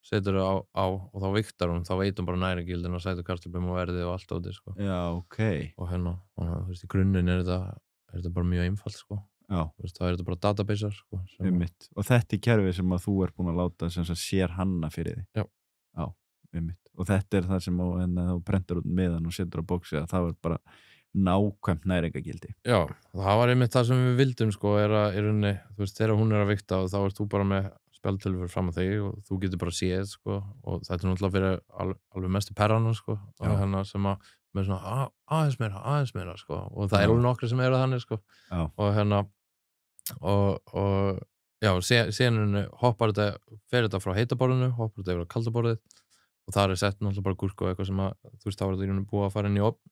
setur það á og þá vigtar hún, þá veit hún bara næringagildin og sætu kartöflum og verði og allt á því sko. Já, ok. Og þú veist, í grunninn er þetta bara mjög einfalt sko. Já. Þú veist, það er þetta bara databasear sko. Einmitt. Og þetta er kerfið sem að þú búin að láta sem sér hanna fyrir því. Já, einmitt. Og þetta er það sem þú prentar út meðan og setur á bóksi, að það bara nákvæmt næringagildi. Já, það var einmitt það sem við vildum sko, í rauninni, þú veist, þegar hún að vigta og þá ert þú bara með spjaldtölvur fram á þig og þú getur bara séð sko, og þetta er náttúrulega fyrir alveg mestu perrana sko, og sem að með svona aðeins meira sko, og það er alveg nokkri sem eru þannig sko. Já. Og já, síðan hoppar þetta frá heitaborðinu, hoppar þetta yfir á kaldaborðið, og það er sett náttúrulega bara gúrku og eitthvað sem að, þú veist, þá er þetta búið að fara inn í ofn,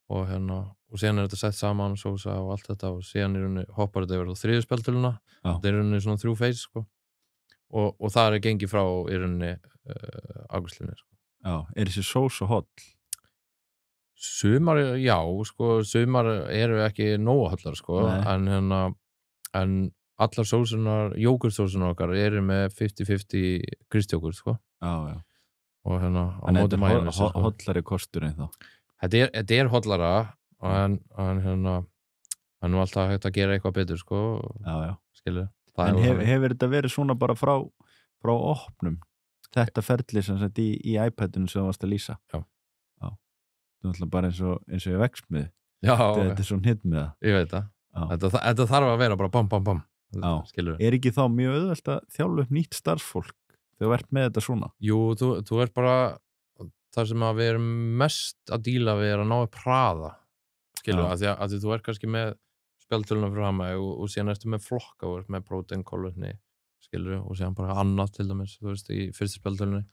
og síðan er þetta sett saman, sósa og allt þetta, og síðan hoppar þetta yfir á þriðju spjaldtöluna, þetta er svona 3 phase sko. Og það er gengið frá í rauninni afgreiðslunni sko. Já, þessi sós og holl? Sumar, já, sko, sumar eru ekki nógu hollar sko, en allar sósunar, jógurtsósunar okkar eru með 50-50 kristjógurt, sko. Já. Og hérna á móti majónes, sko. Hollari kostur en þá. Þetta hollara, en hérna, hann er alltaf hægt að gera eitthvað betur, sko. Já. Skilur. En hefur þetta verið svona bara frá opnum? Þetta ferli sem sagt í iPadinu sem þú varst að lýsa? Já. Þetta er alltaf bara eins og ég vexmiði. Já. Þetta er svo hnitt með það. Ég veit það. Þetta þarf að vera bara bam. Skilur. Er ekki þá mjög auðvelt að þjálfa upp nýtt starfsfólk þegar þú ert með þetta svona? Jú, þú ert bara það sem að við erum mest að díla við að ná upp hraða. Skilur, af því þú ert kannski með spjaldtöluna fyrir hama og síðan ertu með flokka og ert með prótein, kolvetni, skilur, og síðan bara annað til dæmis, þú veist, í fyrstu spjaldtölunni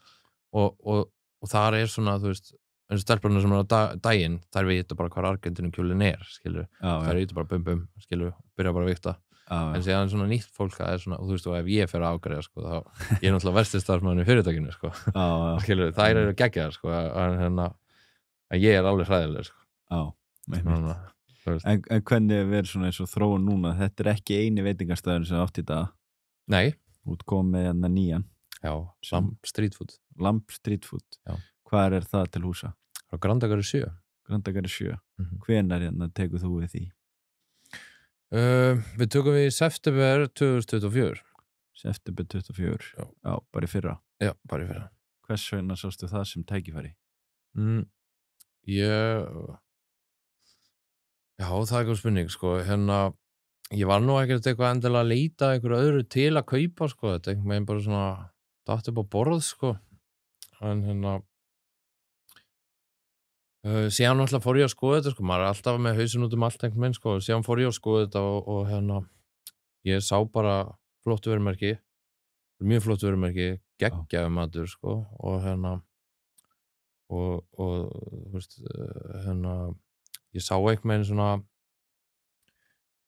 og þar er svona, þú veist, eins og stelpurnar sem er á daginn, þær vita bara hvað Argentínukjólin er, skilur, þær vita bara bum, skilur, byrja bara að vikta, en síðan svona nýtt fólk, það er svona, og þú veist, og ef ég fer að afgreiða, sko, þá, ég er náttúrulega versti starfsmaðurinn í fyrirtækinu, sko, skilur, þær eru geggjaðar, sko, en ég er alveg hræðileg, sko. En hvernig verður svona eins og þróun núna? Þetta er ekki eini veitingastæður sem átt í dag. Nei. Útkomið hérna nýjan. Já, Lamb Street Food. Lamb Street Food. Já. Hvar er það til húsa? Á Grandagari 7. Grandagari 7. Hvenær hérna tekur þú við því? Við tökum við í september 2024. September 2024? Já, bara í fyrra? Já, bara í fyrra. Hvers vegna sástu það sem tækifæri? Já, það er eitthvað spurning, sko, hérna, ég var nú ekkert eitthvað endilega að leita einhverju öðru til að kaupa, sko, þetta einhvern veginn bara svona datt upp á borð, sko, en hérna, síðan alltaf fór ég að skoða þetta, sko, maður er alltaf með hausin út allt einhvern veginn, sko, síðan fór ég að skoða þetta og hérna, ég sá bara flottu vörumerki, mjög flottu vörumerki, geggjaður matur, sko, og hérna, og þú veist, hérna, ég sá einhvern veginn svona,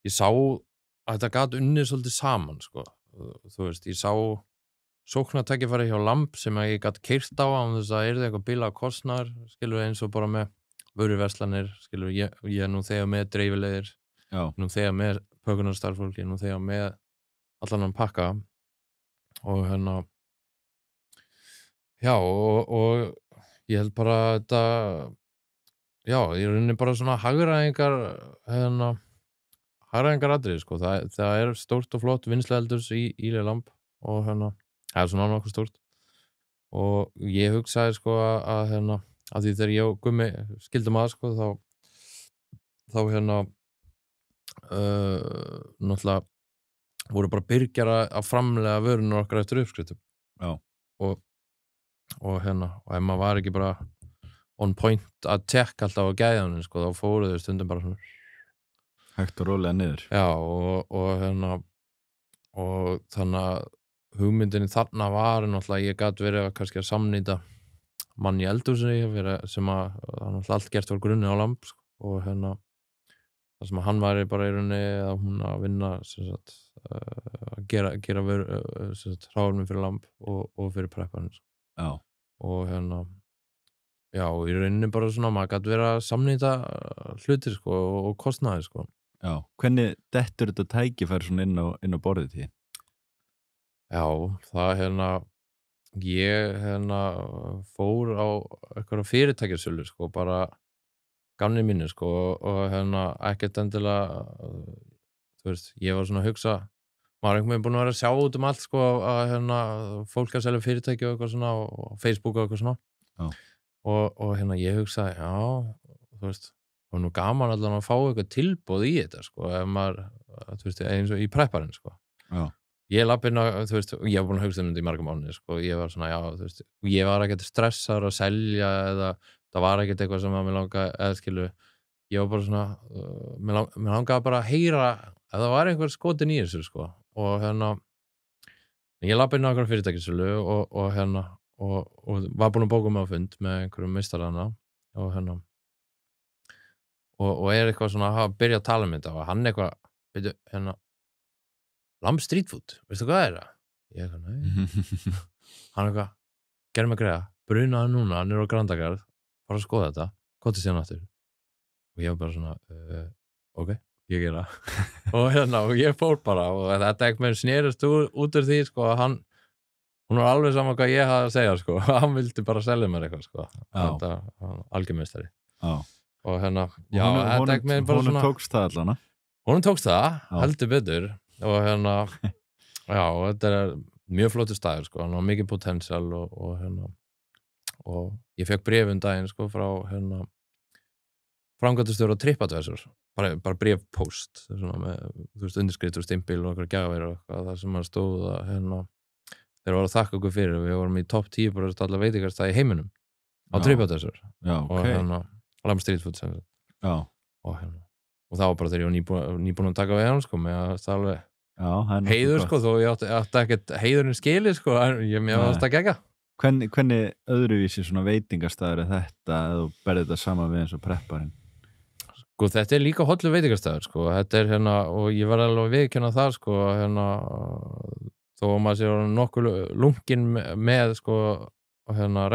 ég sá að þetta gat unnið svolítið saman, sko, þú veist, ég sá sóknartækifæri hjá Lamb sem ég gat keyrt á án þess að yrði eitthvað bilað kostnaðar, skilur, eins og bara með vöruverslanir, skilur, ég er nú þegar með dreifilegir, nú þegar með pökunarstarfsfólki, nú þegar með allan hann pakka og hérna, já, og ég held bara að þetta, já, ég rauninni bara svona hagræðingar atriði, sko, það er stórt og flott vinnslueldurs í Lamb og hérna, það er svona nokkuð stórt og ég hugsaði, sko, að hérna, að því þegar ég og Gummi skildum að, sko, þá hérna náttúrulega voru bara byrgjar að framlega vörunum okkar eftir uppskriftum. Já. Og hérna, og ef maður var ekki bara on point að tekka alltaf á gæðanum, sko, þá fóru þau stundum bara svona hægt og rólega niður. Já, og hérna og þannig að hugmyndinni þarna var náttúrulega ég gat verið kannski að samnýta mann í eldhúsinu sem að allt gert var grunni á Lamb, sko, og hérna það sem að hann væri bara í rauninni að hún að vinna sem sagt, að gera hráefni fyrir Lamb og fyrir prepparinn, sko. Já. Og hérna já, í rauninni bara svona, maður gæti verið að samnýta hlutir, sko, og kostnaði, sko. Já, hvernig dettur þetta tækifæri svona inn á borðið því? Já, það ég fór á eitthvað fyrirtækjasölu, sko, bara gamni mínu, sko, og ekkert endilega, þú veist, ég var svona að hugsa, maður einhvern veginn búin að vera að sjá út allt, sko, að fólk að selja fyrirtæki og eitthvað svona, og Facebook og eitthvað svona. Já. Og ég hugsaði, já, þú veist, það var nú gaman allan að fá eitthvað tilboð í þetta, sko, ef maður, þú veist, eins og í prepparinn, sko. Já. Ég lappi inn á, þú veist, og ég var búin að hugsa þetta í marga mánuði, sko, ég var svona, já, þú veist, ég var ekkert stressaður að selja eða það var ekkert eitthvað sem að mér langaði, eða skilu, ég var bara svona, mér langaði bara að heyra að það var einhver skotin í þessu, sko, og ég lappi inn á einhverjum fyrirtækisölu og var búin að bóka mig á fund með einhverjum meistarana og og eitthvað svona að byrja að tala um þetta og hann eitthvað, veitu, Lamb Street Food, veistu hvað er það? Ég eitthvað, nei. Hann eitthvað, gerði mig greiða, brunaði núna, hann á Grandagarð, fara að skoða þetta, komdu síðan aftur. Og ég var bara svona, ok. ég gera og og ég fór bara og þetta ekki með snerist út úr því sko að hún var alveg saman hvað ég hafði að segja sko hann vildi bara selja mér eitthvað sko þetta algjörmeistari og já, þetta ekki með bara svona honum tókst það allana honum tókst það, heldur betur og já, þetta mjög flottur staður sko, hann var mikið potential og ég fekk bréf daginn sko frá framkvæmdastjóra TripAdvisor, bara bréfpost svona með, þú veist, undirskrift og stimpil og einhverja gjafir og eitthvað, þar sem hann stóð að þeir voru að þakka okkur fyrir, við vorum í topp 10% allar veitingarstaði í heiminum á TripAdvisor og Lamb Street Food sem og það var bara þegar ég var nýbúin að taka við hann sko, með að það alveg heiður sko, þó ég átti ekkert heiðurinn skili sko, en mér varst að gegga. Hvernig öðruvísi svona veitingastæður þetta eða þú berði þetta saman við eins og prepparinn? Sko þetta líka hollur veitingastæður sko, þetta og ég var alveg að viðurkenna það sko, þó að maður sé nokkuð lungin með sko,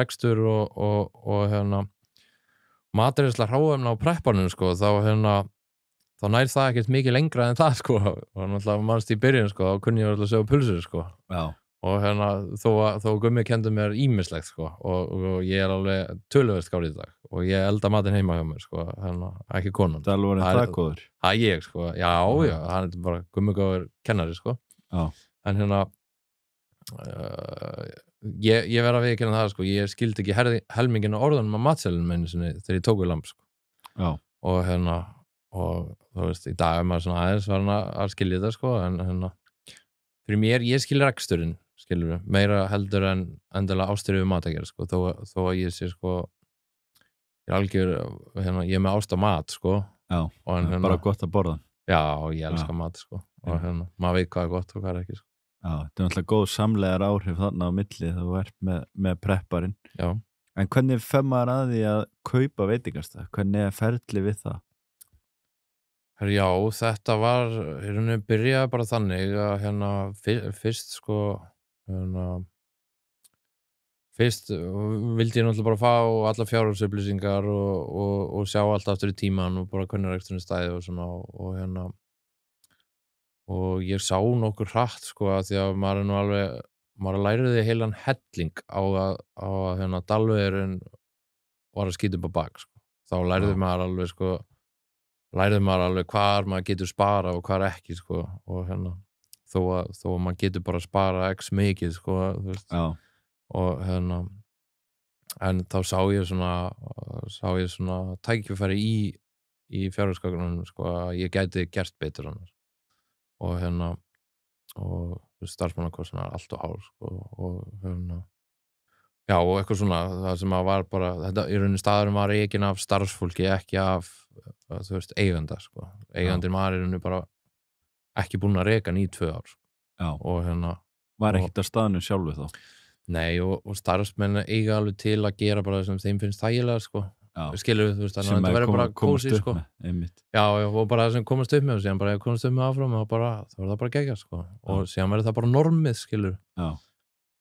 rekstur og matreiðsla hráefna á prepparnum sko, þá nær það ekkert mikið lengra en það sko og náttúrulega mannst í byrjun sko þá kunni ég alltaf að segja pulsur sko og þó Gummi kendi mér ýmislegt sko og ég alveg töluvert skári í dag og ég elda matinn heima hjá mér sko ekki konan. Það er alveg það góður? Það ég sko, já, hann bara Gummi góður kennari sko en ég verð að viðurkenna það sko, ég skildi ekki helmingin á orðunum á matseðlinum einu sinni þegar ég tók við lamb sko og þú veist, í dag maður svona aðeins var að skilja þetta sko en fyrir mér, ég skilja reksturinn skilur við, meira heldur en endilega ástríðu mat að gera sko þó að ég sé sko ég er algjör, ég er með ást á mat sko og bara gott að borða já, ég elska mat sko og maður veit hvað er gott og hvað er ekki sko þetta er náttúrulega góð samlegar áhrif þarna á milli þegar þú ert með prepparinn en hvernig fer maður að því að kaupa veitingastað, hvernig er ferli við það? Já, þetta var byrjaði bara þannig að fyrst sko fyrst vildi ég náttúrulega bara fá alla fjárhagsupplýsingar og sjá allt aftur í tíman og bara hvernig reksturinn stæði og svona og ég sá nokkur hratt sko að því að maður læriði heilan helling á að dalvegurinn var að skýta upp á bak sko. Þá læriði maður alveg hvar maður getur spara og hvar ekki sko og þó að maður getur bara spara x mikið sko þú veist og en þá sá ég svona tækifæri í fjárhagsgögnunum sko að ég gæti gert betur annars og starfsmannakostnaður er allt og hár sko og já og eitthvað svona það sem að var bara þetta í rauninni staðurinn var ekinn af starfsfólki ekki af þú veist eiganda sko eigandinn var í rauninni bara ekki búinn að reka hann í 2 ár sko. Og var ekkert að staðinu sjálfu þá? Nei og starfsmenn eiga alveg til að gera bara það sem þeim finnst þægilega sko skilur við þú veist þannig að þetta verður bara kósí sko já og bara það sem komast upp með og síðan bara komast upp með áfram og þá var það bara geggjað sko og síðan verður það bara normið skilur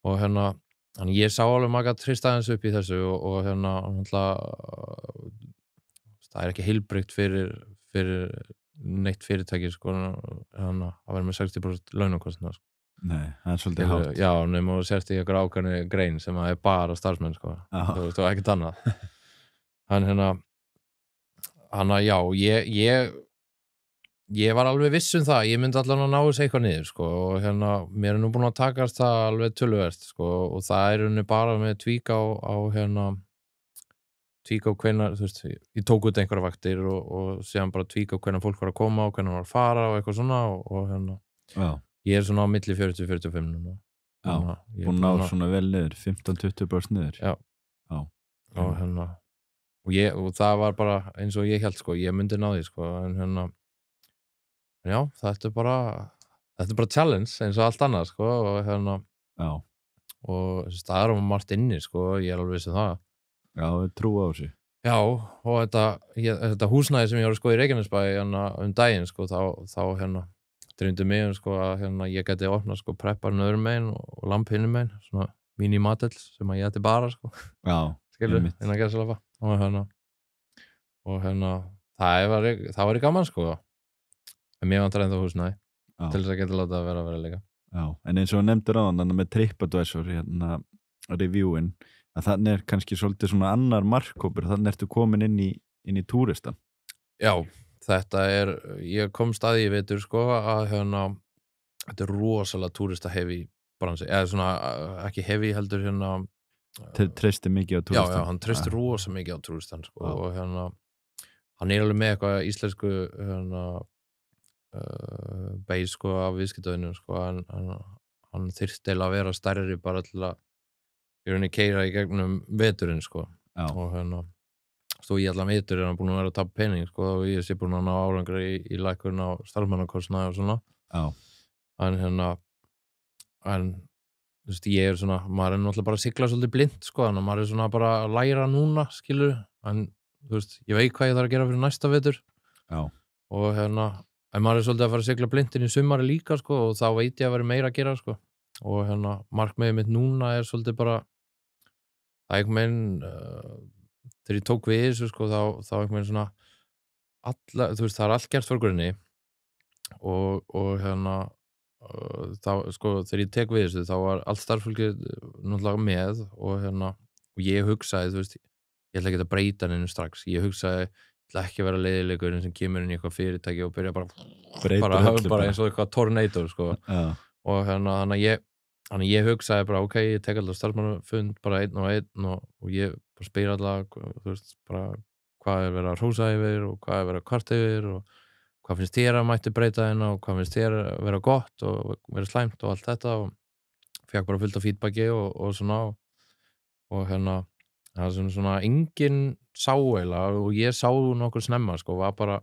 og þannig ég sá alveg maga tristaðins upp í þessu og það er ekki heilbrigt fyrir neitt fyrirtæki sko að vera með 60% launakostnað sko. Nei, það er svolítið hátt. Já, nema og sérst í einhver ákveðni grein sem að er bara starfsmenn sko þú veist og ekkert annað hann já, ég var alveg viss það, ég myndi allan að ná þessu eitthvað niður sko og mér er nú búin að takast það alveg töluvert sko og það er unni bara með tvík á hvenær, þú veist, ég tók út einhverja vaktir og síðan bara tvík á hvenær fólk var að koma og hvenær var að fara og eitthvað svona og ég er svona á milli 40-45 núna. Búin að ná svona vel niður, 15-20% niður. Já. Og það var bara eins og ég held sko, ég myndi ná því sko, en já, þetta er bara challenge eins og allt annað sko og og staðar á margt inni sko, ég er alveg viss það. Já, við trúa á þessu. Já, og þetta húsnæði sem ég var sko í Reykjanesbæ daginn sko, þá dreymdi mig sko að ég gæti opnað sko prepparinn öðrum megin og lamb hinum megin, svona mini-matell sem að ég ætti bara sko. Já, skilur, innan gæsalappa og það var gaman sko en mér vantar ennþá húsnæði til þess að geta láta að vera leika. Já, en eins og nefndir á hann með TripAdvisor reviewin, að þannig kannski svolítið svona annar markkópur, þannig ertu komin inn í túristan. Já, þetta ég kom staði í vetur sko að þetta rosalega túrista heavy bransi, eða svona ekki heavy heldur treysti mikið á túristan. Já, hann treysti rosa mikið á túristan sko, og hann alveg með eitthvað íslensku beis sko af viðskiptavinum sko, hann þyrfti að vera stærri bara til að í rauninni keyra í gegnum veturinn sko. Og stóð í allan vetur hann búin að vera að tapa pening sko, og ég sé búin að ná árangri í lækkun á starfsmannakostnaði og svona. En þú veist, ég svona, maður náttúrulega bara að sigla svolítið blind sko, þannig að maður svona bara að læra núna, skilur, en þú veist, ég veit hvað ég þarf að gera fyrir næsta vetur. Og en maður svolítið að fara að sigla blind inn í sumari líka sko, og þá veit ég að vera meira að gera sko, og markmiðið mitt núna svolítið bara það einhvern veginn þegar ég tók við þessu sko, þá einhvern veginn svona þú veist, það allt gert fyrir grunni og þá sko, þegar ég tek við þessu þá var allt starfsfólkið náttúrulega með og ég hugsaði, þú veist, ég ætla ekki að breyta henni strax, ég hugsaði ég ætla ekki að vera leiðilegurinn sem kemur inn í eitthvað fyrirtæki og byrja bara eins og eitthvað tornado sko. Og þannig ég hugsaði bara ok, ég tek alltaf starfsmannafund bara einn og ég bara spyr alltaf, þú veist, bara hvað verið að hrósa yfir og hvað verið að kvarta yfir og hvað finnst þér að mætti breyta hérna og hvað finnst þér að vera gott og vera slæmt og allt þetta, og fekk bara fullt af feedbacki og svona og það sem svona enginn sá eiginlega, og ég sá nokkur snemma sko, var bara,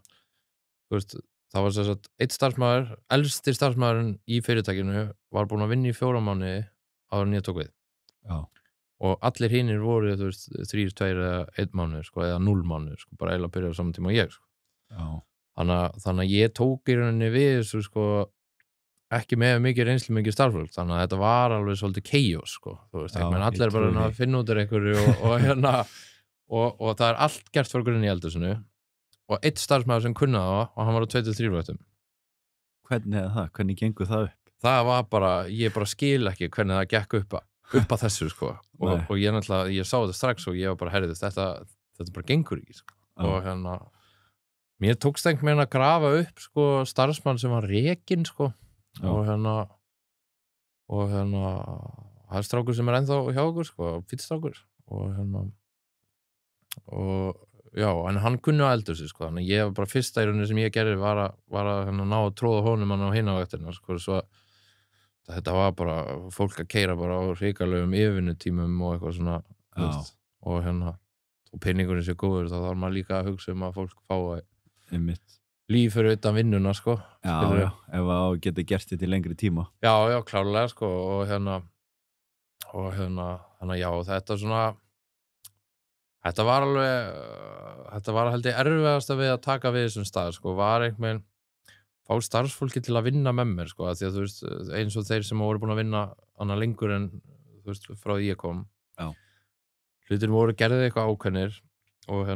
þú veist, það var þess að einn starfsmaður, elsti starfsmaðurinn í fyrirtækinu var búinn að vinna í 4 mánuði áður en ég tók við. Og allir hinir voru, þú veist, 3, 2 eða 1 mánuð sko, eða 0 mánuð sko, bara eiginlega byrjaði á saman tíma og ég sko. Þannig að ég tók í rauninni við þessu sko, ekki með mikið reynslu mikið starfsfólk, þannig að þetta var alveg svolítið chaos sko, þú veist, allir bara að finna út einhverju og það allt gert fyrir grunni í eldhúsinu og einn starfsmaður sem kunnaði það og hann var á 2-3 vöttum. Hvernig það? Hvernig gengur það upp? Það var bara, ég bara skil ekki hvernig það gekk upp að þessu sko, og ég náttúrulega, ég sá þetta strax og ég var bara, herrið, þetta bara gengur ekki sko. Og mér tókst einhvern veginn að grafa upp sko starfsmann sem var rekinn sko, og það strákur sem ennþá hjá okkur sko, fýtt strákur og já, en hann kunni á eldhúsi sko, þannig ég var bara fyrsta í rauninni sem ég gerði var að ná að tróða honum hann á hinavaktina sko, svo þetta var bara fólk að keyra bara á hrikalegum yfirvinnutímum og eitthvað svona veist, og peningurinn sé góður, þá þarf maður líka að hugsa að fólk fái líf fyrir utan vinnuna sko. Já, ef það geti gert þetta í lengri tíma. Já, klárlega sko, og já, þetta svona þetta var held ég erfiðasta við að taka við þessum stað sko, var einhvern veginn fá starfsfólki til að vinna með mér sko, að því að þú veist, eins og þeir sem voru búin að vinna annað lengur en þú veist, frá því ég kom hlutir voru gerðið eitthvað ákveðnir og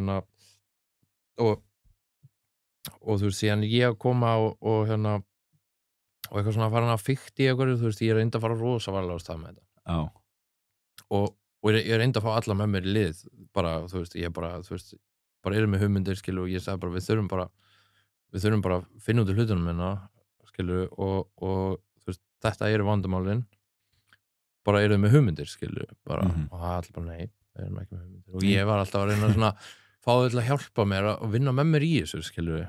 þú veist, síðan ég að koma og eitthvað svona farin að fikta í eitthvað, þú veist, ég reyndi að fara rosa varlega á stað með þetta og ég reyndi að fá alla með mér í lið bara, þú veist, ég bara, þú veist bara með hugmyndir, skilu, og ég sagði bara við þurfum bara að finna út í hlutunum hérna, skilu, og þú veist, þetta vandamálin bara með hugmyndir, skilu, bara, og það allir bara, nei, við erum ekki með hugmyndir og ég var alltaf að reyna svona fá þau til að hjálpa mér að vinna með mér í þessu, skilur og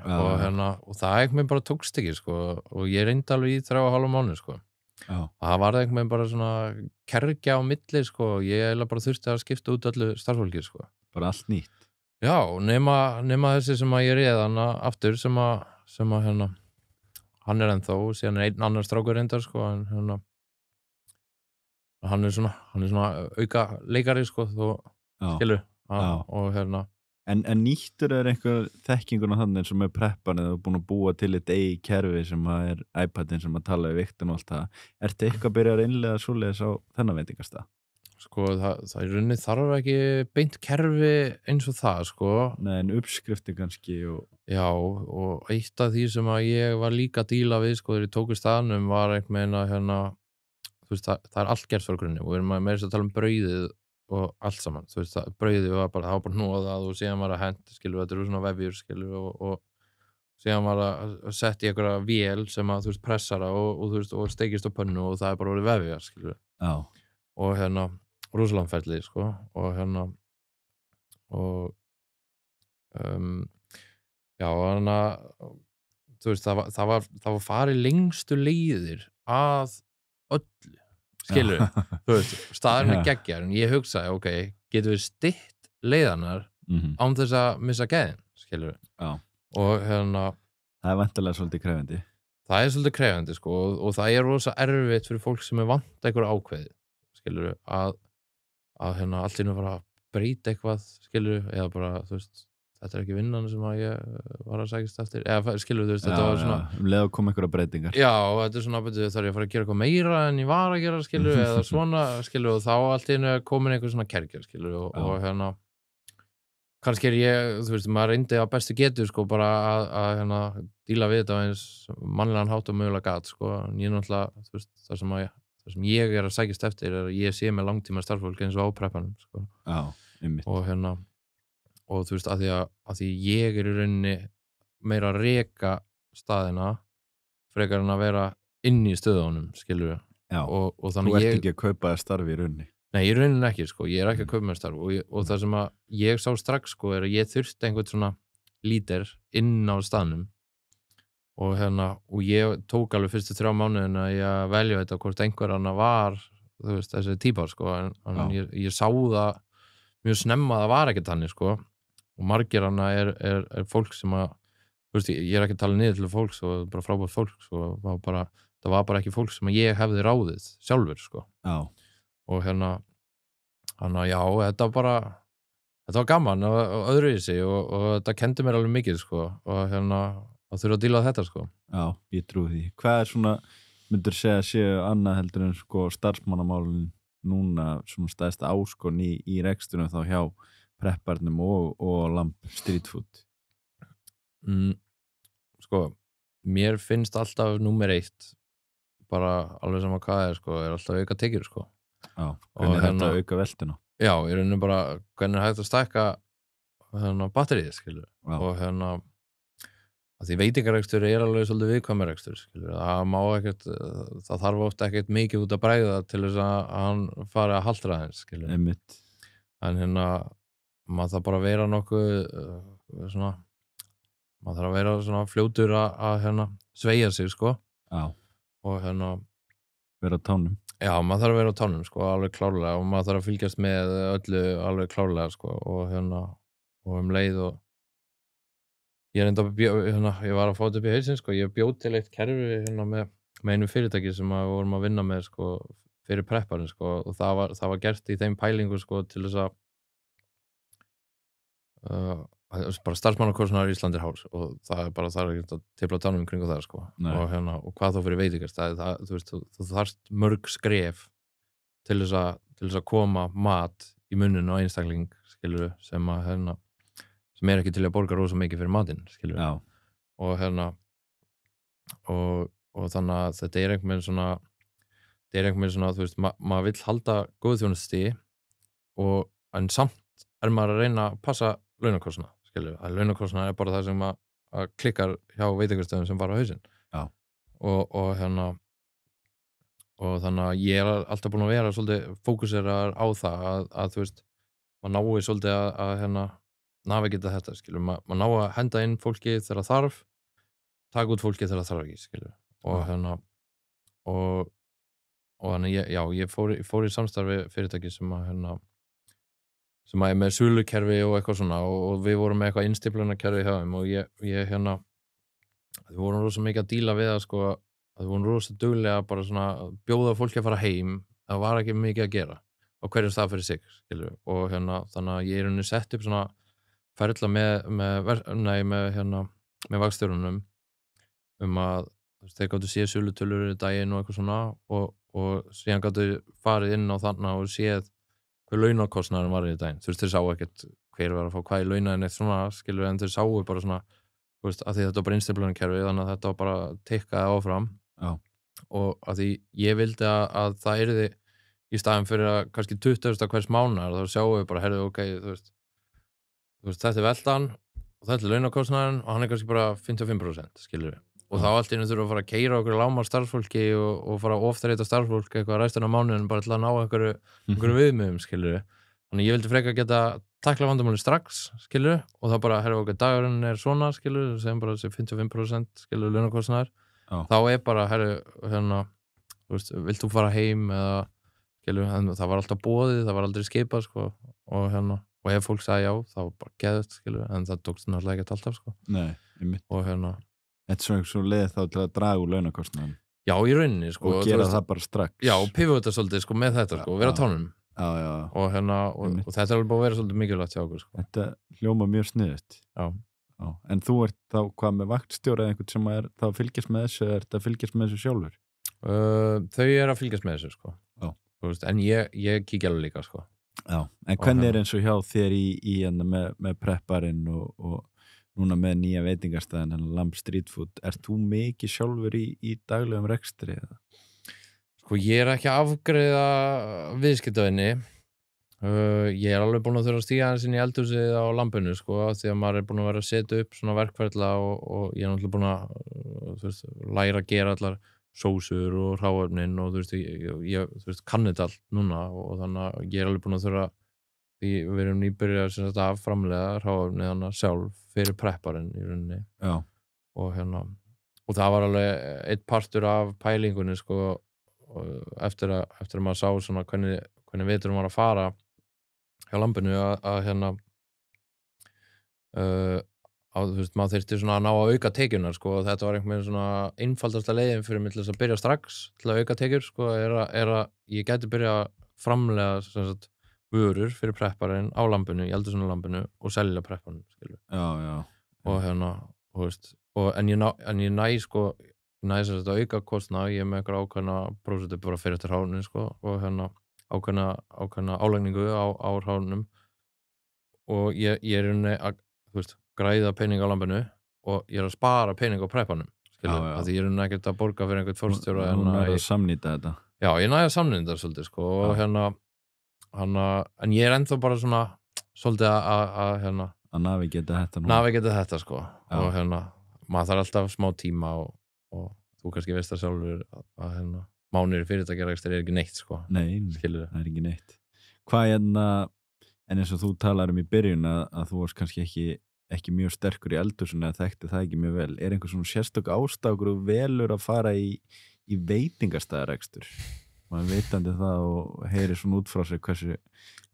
það einhvern veginn bara tókst ekki, sko, og ég reyndi alveg í 3,5 mánuði, sko. Það var einhvern veginn bara svona kergja á milli, sko, og ég eiginlega bara þurfti að skipta út öllu starfsfólki, sko. Bara allt nýtt. Já, nema þessi sem að ég réð hana aftur, sem að hann ennþá, síðan einn annar strákur reyndar, sko, en hann svona auka leikari, sko, skilur, og En nýttur einhver þekkingun á þannig eins og með preppan eða búin að búa til eitt eigi kerfi sem að iPadin sem að tala í viktin og allt það. Ertu eitthvað að byrja að innlega svoleiðis á þennan veitingastað? Sko, það í rauninni þarf ekki beint kerfi eins og það, sko. Nei, en uppskrifti kannski og... Já, og eitt af því sem að ég var líka að díla við, sko, þegar ég tók í staðnum var einhvern veginn að, hérna, þú veist, það er allt gert frá grunni og við erum meira að tala um brauðið og allt saman, þú veist, brauðið var bara hnoðað og síðan var að hent, skilur, þetta eru svona vefjur, skilur, og síðan var að setja í einhverja vél sem að, þú veist, pressara og þú veist, og steikist á pönnu og það er bara orðið vefjar, skilur. Já. Og hérna, rosalega sko, og hérna, og, já, þannig að, þú veist, það var farið lengstu leiðir að öllu, skilur, þú veist, staðurinn geggjar, en ég hugsaði, ok, getum við stytt leiðanar án þess að missa gæðin, skilur. Já. Og hérna það er væntanlega svolítið krefjandi. Það er svolítið krefjandi, sko, og það er rosa erfitt fyrir fólk sem vant einhver ákveði, skilur, að hérna allt í einu fara að breyta eitthvað, skilur, eða bara, þú veist, þetta er ekki vinnan sem að ég var að sækist eftir, eða skilur, þú veist, þetta var svona... Já, leið að koma einhverja breytingar. Já, og þetta er svona, þarf ég að fara að gera eitthvað meira en ég var að gera, skilur, eða svona, skilur, og þá allt í einu komin einhver svona kergjar, skilur, og hérna kannski ég, þú veist, maður reyndi á bestu getu, sko, bara að hérna, díla við þetta eins mannlegan hátt og mögulega gat, sko, en ég náttúrulega, þú veist, það sem ég er að sækjast eftir er að ég sé með langtíma starffólk eins og á preppanum, sko. Já, einmitt. Og hérna, og þú veist, að því ég er í rauninni meira að reka staðina frekar en að vera inn í stöðunum, skilur við. Já, og þannig þú ert ekki að kaupa þér starfi í rauninni. Nei, í rauninni ekki, sko, ég er ekki að kaupa mér starf og það sem að ég sá strax, sko, er að ég þurfti einhvern svona líder inn á staðnum og hérna, og ég tók alveg fyrstu 3 mánuðina í að velja þetta hvort einhver annað var, þú veist, þessi típar, sko, en ég sá það mjög snemma að það var ekkert þannig, sko, og margir hana er fólk sem að, þú veist, ég er ekki að tala niður til fólks og bara frábært fólk, sko, það var bara ekki fólk sem að ég hefði ráðið sjálfur, sko. Já. Og hérna, já, þetta var gaman og öðruvísi og þetta kendi mér alveg mikið, sko, og hérna, að þurfa að díla þetta, sko. Já, ég trúi því. Hvað er svona, myndur segja séu annað heldur en, sko, starfsmannamálin núna svona stæðsta áskon í reksturinn þá hjá prepparnum og Lamb Street Food? Sko, mér finnst alltaf númer 1 bara alveg sama hvað sko, er alltaf auka tekjur, sko. Já, hvernig er þetta að auka veltuna? Já, ég reynir bara hvernig er hægt að stækka hérna batterið, skilur. Og hérna að því veitingarekstur er alveg svolítið viðkvæmur skilur. Það má ekkert, það þarf oft ekkert mikið út að bræða til þess að hann fari að haltra þeim, skilur. Einmitt. En hérna maður þarf bara að vera nokkuð svona, maður þarf að vera svona fljótur að hérna sveigja sig, sko. Já. Og hérna vera á tánum. Já, maður þarf að vera á tánum, sko, alveg klárlega og maður þarf að fylgjast með öllu alveg klárlega, sko, og hérna og leið og ég var að fá þetta upp í hausinn, sko, ég bjóð til eitt kerfi hérna með einu fyrirtæki sem við vorum að vinna með, sko, fyrir prepparinn, sko, og það var gert í þeim pælingu, sko, til þess að bara starfsmannakursunar í Íslandi er hár og það er bara þarf ekki að tipla tánum kring það, sko. Og hérna, og hvað þá fyrir veitingastæði, þú veist, þú þarft mörg skref til þess að koma mat í munninn á einstakling, skilur, sem að hérna sem er ekki til að borga rosa mikið fyrir matinn, skilur. Já. Og hérna og þannig að þetta er einhvern veginn svona, þú veist, maður vill halda góð þjónustigi en samt er maður að reyna að passa launakostnað, skilur. Að launakostnað er bara það sem að klikkar hjá veitingastöðum sem fara á hausinn. Já. Og hérna og þannig að ég er alltaf búin að vera svolítið fókuseraður á það að þú veist, maður nái svolítið að hérna navigita þetta, skilur, maður ná að henda inn fólki þegar það þarf, taka út fólki þegar það þarf ekki, skilur, og hérna og þannig, ég fór í samstarfi fyrirtæki sem að hérna sem að er með sölukerfi og eitthvað svona og við vorum með eitthvað innstiplunarkerfi hjá þeim og ég hérna við vorum rosa mikið að díla við það, sko, að við vorum rosa duglega bara svona bjóða fólki að fara heim, það var ekki mikið að gera á hverjum stað fyrir sig, skilur, og hérna þannig að ég er unni sett upp svona ferla með vakstjórunum að þeir gáttu séð sölutölur í daginn og eitthvað svona og síðan gáttu farið inn á þarna og séð hver launakostnaðurinn var í daginn, þú veist, þeir sáu ekkert hver var að fá hvað í launaðin eitt svona, skilur, en þeir sáu bara svona, þú veist, að því þetta var bara innstefnunarkerfi, þannig að þetta var bara tikkaði áfram. Já. Og að því ég vildi að það yrði í staðinn fyrir að kannski 20. hvers mánaðar, þá sjáum við bara, herðu, ok, þú veist, þetta veltan og þetta launakostnaðurinn og hann kannski bara 55%, skilur við. Og þá allt í einu þurfa að fara að keyra okkur lágmark starfsfólki og fara að ofþreyta starfsfólk eitthvað restina af mánuðin bara til að ná einhverju viðmiðum, skilur við. Þannig ég vildi frekar geta takla vandamáli strax, skilur við, og þá bara, herru, okkur dagurinn svona, skilur við, segjum bara þessi 55%, skilur við, launakostnaður. Þá bara, herru, þú veist, vilt þú fara heim eða, skilur við, það var alltaf boðið, það var aldrei skipað, sko, og ef fólk sagði já, þá var bara geðvægt, skilur við, en það tókst náttúrulega ekkert alltaf, sko. Nei, og Þetta svo leið þá til að draga úr launakostnaðum. Já, í rauninni, sko. Og gera það bara strax. Já, og pivota svolítið, sko, með þetta, sko, og vera á tánum. Já. Og þetta er alveg búið að vera svolítið mikilvægt hjá okkur, sko. Þetta hljóma mjög sniðugt. Já. En þú ert þá hvað með vaktstjóra eða einhvern sem þá fylgjast með þessu, eða ert að fylgjast með þessu sjálfur? Þau að fylgjast með þessu, sko. Já. Þú veist, en ég kíkja alveg líka, sko. Já, en hvernig eins og hjá þér í með prepparinn og núna með nýja veitingastæðin, Lamb Street Food, ert þú mikið sjálfur í daglegum rekstri? Sko, ég ekki að afgreiða viðskiptavinni. Ég alveg búin að þurfa að stíga aðeins inn í eldhúsið á Lambinu, sko, því að maður búin að vera að setja upp svona verkferla og ég náttúrulega búin að, þú veist, læra að gera allar sósur og hráefnin og þú veist, kann þetta allt núna og þannig að ég alveg búin að þurfa því við erum nýbyrjað sem sagt að framleiða hráefni þannig sjálf fyrir prepparinn í rauninni. Já. Og það var alveg einn partur af pælingunni, sko, eftir að maður sá svona hvernig veturinn var að fara hjá Lambinu að þú veist, maður þyrfti svona að ná að auka tekjurnar, sko, og þetta var einhvern veginn svona einfaldasta leiðin fyrir mig til þess að byrja strax til að auka tekjur, sko, er að ég gæti byrja að framleiða sem sagt vörur fyrir prepparinn á Lambinu, í eldhúsinu Lambinu og selja prepparinn, skilur. Já. Og þú veist, en ég næ, sko, sem þetta auka kostnað, ég með einhver ákveðna prósentu bara fyrir þetta hráefni, sko, og ákveðna álagningu á hráefnum og ég er að, þú veist, græða pening á Lambinu og ég er að spara pening á prepparnum, skilur, af því ég er ekkert að borga fyrir einhvern forstjóra. Þú nærðu að samnýta þetta. Já, ég næði að samnýta þetta svolítið, sko, og en ég er ennþá bara svona svolítið að navigata þetta nú. Navigata þetta, sko. Já. Og maður þarf alltaf smá tíma og þú kannski veist það sjálfur að mánuðir fyrirtækjarekstur ekki neitt, sko. Nei, skilur. Það ekki neitt. Hvað en eins og þú talar í byrjun að þú varst kannski ekki mjög sterkur í eldhúsinu eða þekkti það ekki mjög vel. Er einhver svona sérstök ástæður og velur að fara í veitingastæðarekstur? Maður veitandi það og heyri svona út frá sig hversu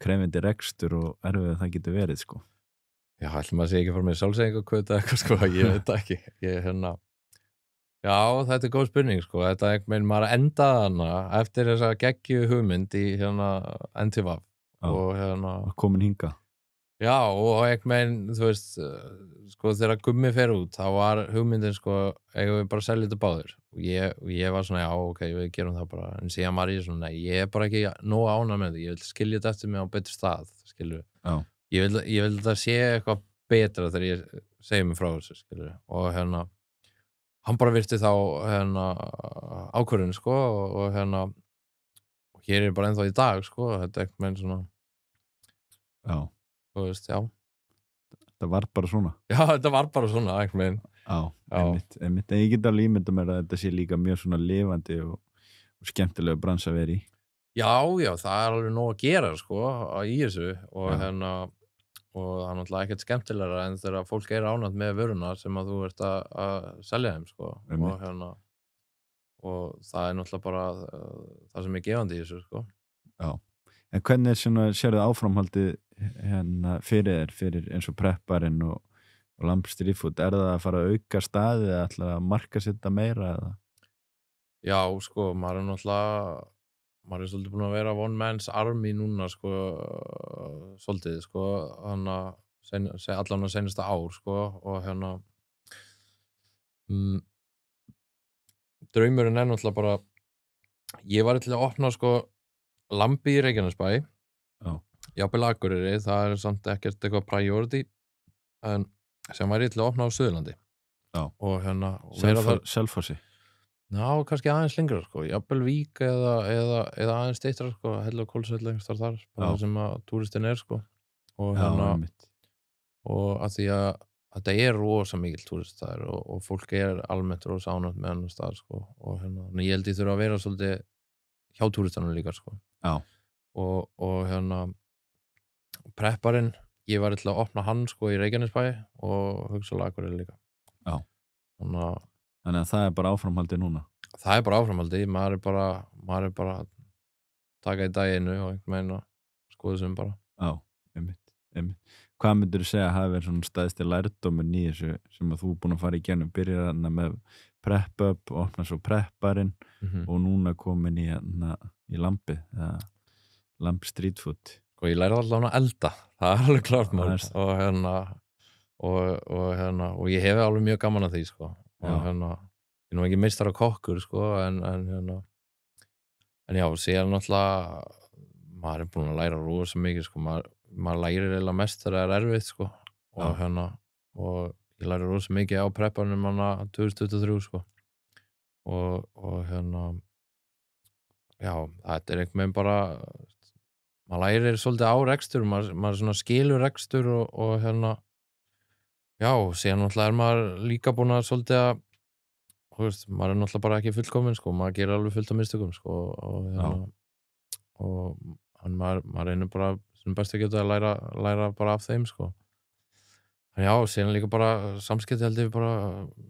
krefjandi rekstur og erfið það getur verið, sko. Já, ætlum að segja ekki fyrir mig sjálfsæðingarkvöta eitthvað, sko, ég veit það ekki. Já, þetta er góð spurning, sko, þetta maður endaði hana eftir þessa geggju hugmynd í NTV og komin hingað. Já, og þú veist, sko, þegar Gummi fer út, þá var hugmyndin, sko, eigum við bara að selja þetta báðir. Og ég var svona, já, ok, við gerum það bara. En síðan var ég svona, nei, ég er bara ekki nógu ánægður með þetta. Ég vil skilja þetta eftir mig á betri stað, skilur. Já. Ég vil þetta sé eitthvað betra þegar ég segi mig frá þessu, skilur. Og hann bara virti þá ákvörðun, sko, og hér er bara ennþá í dag, sko, þetta er eitthvað svona. Já. Þú veist, já. Þetta var bara svona. Já, þetta var bara svona, eitthvað. Já, einmitt. En ég get alveg ímynda mér að þetta sé líka mjög svona lifandi og skemmtilega bransa að vera í. Já, það er alveg nóg að gera, sko, í þessu og og það er náttúrulega ekkert skemmtilegra en þegar fólk er ánægt með vöruna sem að þú ert að selja þeim, sko. Og það er náttúrulega bara það sem er gefandi í þessu, sko. Já. En hvernig sérðu áframhaldið fyrir eins og prepparinn og Lamb Street Food? Er það að fara að auka staðið eða ætla að markasetja meira eða? Já, sko, maður er svolítið búin að vera one man's army núna, sko, svolítið, sko, allan að seinasta ár, sko, og draumurinn er náttúrulega bara, ég var til að opna, sko, Lambi í Reykjanesbæ Jafnvel Akureyri, það samt ekkert eitthvað priority en sem væri til að opna á Suðurlandi og Selfossi kannski aðeins lengra sko, jafnvel Vík eða aðeins styttra sko, Hellu og Kolsvöll þar bara sem að túristinn sko og og að því að þetta rosa mikill túrist þar og fólk almennt rosa ánægt með annar stað sko og ég held ég þurfa að vera svolítið hjá túristanum líka sko og prepparinn, ég var til að opna hann sko í Reykjanesbæ og hugsalega Akureyri líka þannig að það bara áframhaldi núna það bara áframhaldi, maður bara taka í daginu og einhvern veginn að skoða sem bara einmitt. Hvað myndirðu segja að hafi verið svona stæðsti lærdóminn í þessu sem að þú búin að fara í gennum byrjar þarna með prep-up, opna svo prepparinn og núna komin í lampið lamp street food og ég lærði alltaf að elda, það alveg klart mál og ég hef alveg mjög gaman að því sko og ég nú ekki meistari kokkur sko en já, síðan náttúrulega maður búin að læra rosa mikið sko, maður lærir eiginlega mest þegar það erfitt sko og ég læri rosa mikið á preppanum 2023 sko og já, þetta einhvern veginn bara maður lærir svolítið á rekstur maður svona skilur rekstur og já, síðan náttúrulega maður líka búin að svolítið að maður náttúrulega bara ekki fullkominn sko, maður gerir alveg fullt af mistökum sko og maður reynir bara sem best að geta að læra bara af þeim sko en já, síðan líka bara samskipti held ég bara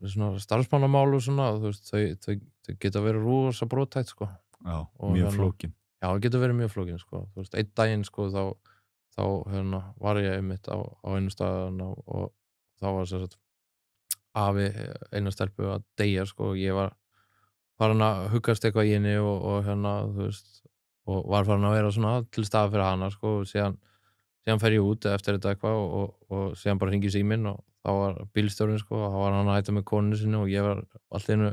svona starfsmannamál og svona þau geta verið rosa brothætt sko mjög flókin já, það getur verið mjög flókin sko einn daginn sko þá var ég einmitt á einu stað og þá var sem sagt afi eina stelpu að deyja sko og ég var farin að huggast eitthvað í henni og og var farin að vera svona til staða fyrir hana sko og síðan fer ég út eftir þetta eitthvað og síðan bara hringi síminn og þá var bílstjórinn sko og þá var hann að hætta með konunni sinni og ég var allt einu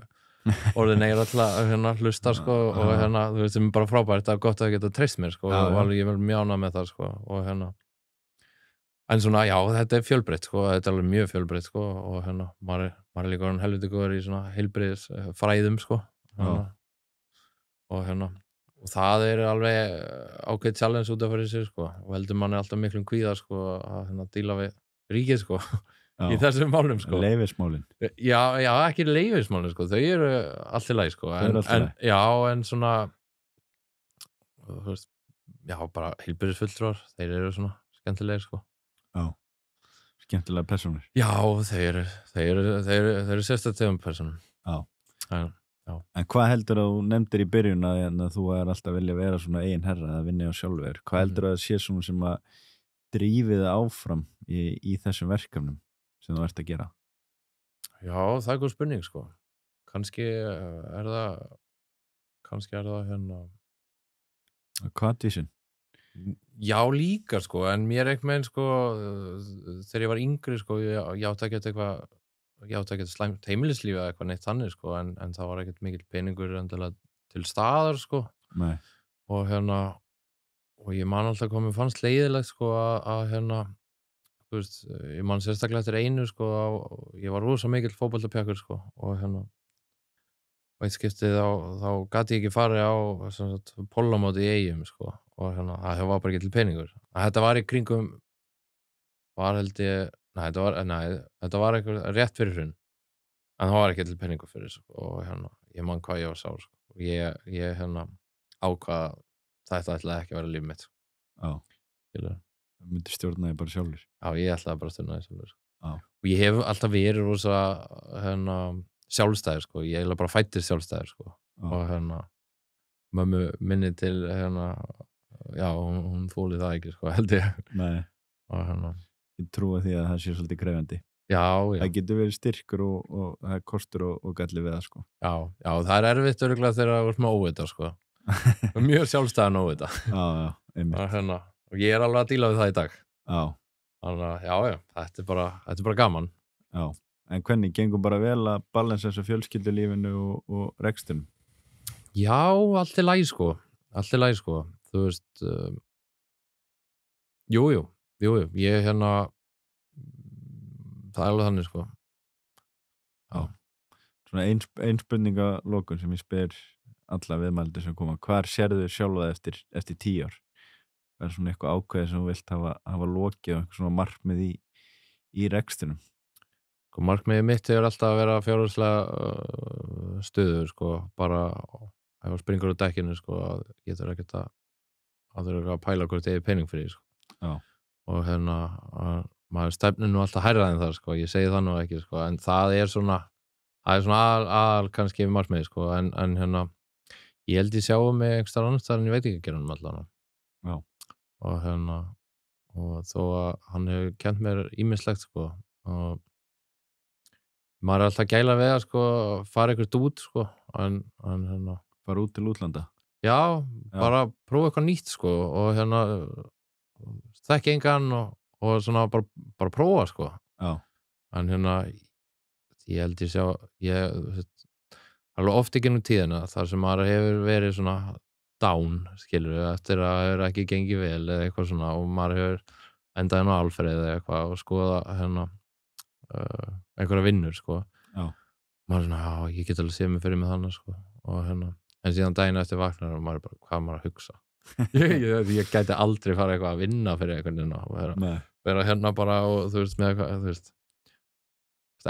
orðin eiginlega til að hlusta sko og þú veist, sem bara frábært, það gott að geta treyst mér sko og ég var mjög ánægð með það sko og en svona, já, þetta fjölbreytt sko, þetta alveg mjög fjölbreytt sko og maður líka orðin helviti góður í svona heilbrigðis fræðum sko og það alveg ákveðið challenge út af fyrir sig sko og heldur manni alltaf miklum kvíða sko að díla við ríkið sko í þessum málum sko leyfismálin já, ekki leyfismálin sko, þau allt í lagi sko en svona þú veist, já, bara heilbrigðisfulltrúar, þeir svona skemmtilegir sko skemmtilega persónur já, þeir sérstætt tegum persónum en hvað heldur að þú nefndir í byrjun að þú alltaf vilja vera svona eigin herra að vinna á sjálfur, hvað heldur að það sé svona sem að drífi það áfram í þessum verkefnum sem þú ert að gera já, það góð spurning sko kannski er það hvað vísin? Já, líka sko, en mér einhvern veginn sko þegar ég var yngri sko ég átti ekkert slæmt heimilislífi eða eitthvað neitt þannig sko en það var ekkert mikill peningur endilega til staðar sko Nei. og og ég man alltaf hvað mér fannst leiðilegt sko að þú veist, ég man sérstaklega eftir einu sko ég var rosa mikill fótboltapjakkur sko og eitt skiptið þá gat ég ekki farið á pólamóti í Eyjum sko og það var bara ekki til peningur að þetta var í kringum held ég þetta var eitthvað rétt fyrir hrun en það var ekki til peningur fyrir sko og ég man hvað ég var sár sko og ég ákvað þetta ætlaði ekki að vera líf mitt sko. Það myndi stjórna þig bara sjálfur já, ég ætlaði bara að stjórna þig sjálfur sko. Og ég hef alltaf verið rosa sjálfstæður sko, ég eiginlega bara fættist sjálfstæður sko og mömmu minni til já, hún þólið það ekki sko, held ég Nei. Og ég trúi því að það sé svolítið krefjandi já það getur verið styrkur og það er kostur og galli við það sko já, það er erfitt örugglega þegar það er með óvita sko mjög sjálfstæðan óvita og ég alveg að díla við það í dag þannig að já, þetta er bara gaman já, en hvernig gengur bara vel að balansa þessu fjölskyldulífinu og reksturinn? Já, allt í lagi sko þú veist Jú, ég það alveg þannig, sko. Já. Svona ein spurning að lokum sem ég spyr alla viðmældir sem koma. Hvar sérðu sjálfa eftir 10 ár? Það svona eitthvað ákveðið sem þú vilt hafa lokið og eitthvað svona markmið í rekstinum? Sko, markmiðið mitt hefur alltaf að vera fjárhagslega stöður, sko, bara ef það springur á dekkinu, sko, ég þarf ekkert að pæla hvort ég pening fyrir, sko. Já. Og maður stefnir nú alltaf hærra en það, sko, ég segi það nú ekki, sko, en það er svona aðal kannski markmiðið, sko, en ég held ég sjá mig einhvers staðar annars staðar en ég veit ekki að gera allan. Já. Og þó að hann hefur kennt mér ýmislegt, sko, og maður er alltaf að gæla við að, sko, fara eitthvað út, sko, en fara út til útlanda? Já, bara prófa eitthvað nýtt, sko, og þekki engan og svona bara prófa, sko. Já. En ég held ég sjá, alveg oft ekki nú tíðina þar sem maður hefur verið svona down, skilur við, eftir að það ekki gengið vel eða eitthvað svona og maður hefur endað á Alfreð eða eitthvað og skoða einhverja vinnur, sko. Já. Maður svona, ég get alveg séð mig fyrir mig þannig, sko, og en síðan daginn eftir vaknar og maður bara, hvað maður að hugsa? ég gæti aldrei fara eitthvað að vinna fyrir einhvern og vera bara og þú veist, með eitthvað, þú veist,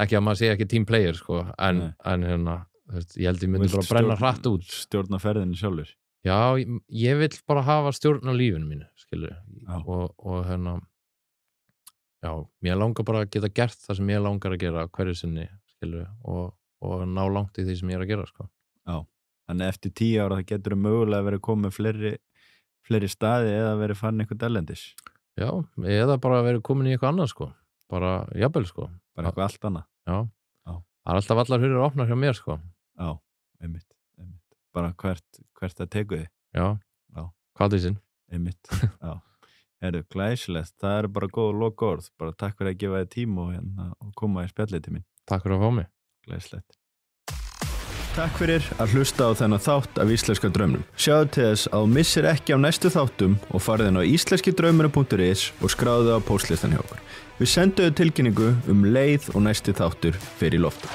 ekki að maður sé ekki team player, sko, en þú veist, ég held ég myndi bara brenna hratt út. Stjórna ferðinni sjálfur? Já, ég vil bara hafa stjórn á lífinu mínu, skilur, og já, mér langar bara að geta gert það sem ég langar að gera hverju sinni, skilur, og ná langt í því sem ég að gera, sko. Já, þannig eftir 10 ára það getur mögulega verið komið fleiri staði eða verið farin eitthvað erlendis? Já, eða bara verið komin í eitthvað annað, sko, bara jafnvel, sko. Bara eitthvað allt annað? Já, það er alltaf allar hurðir opnar hjá mér, sko. Já, einmitt. Bara hvert það tekur þig? Já. Hvað er þín? Einmitt, já. Glæsilegt, það eru bara góð lokaorð, bara takk fyrir að gefa þig tíma og koma í spjallið til mín. Takk fyrir að fá mig. Glæsilegt. Takk fyrir að hlusta á þennan þátt af Íslenska draumnum. Sjáðu til þess að þú missir ekki af næstu þáttum og farið inn á íslenskidraumurinn.is og skráðu á póstlistan hjá okkur. Við sendum þau tilkynningu leið og næsti þáttur fer í loft.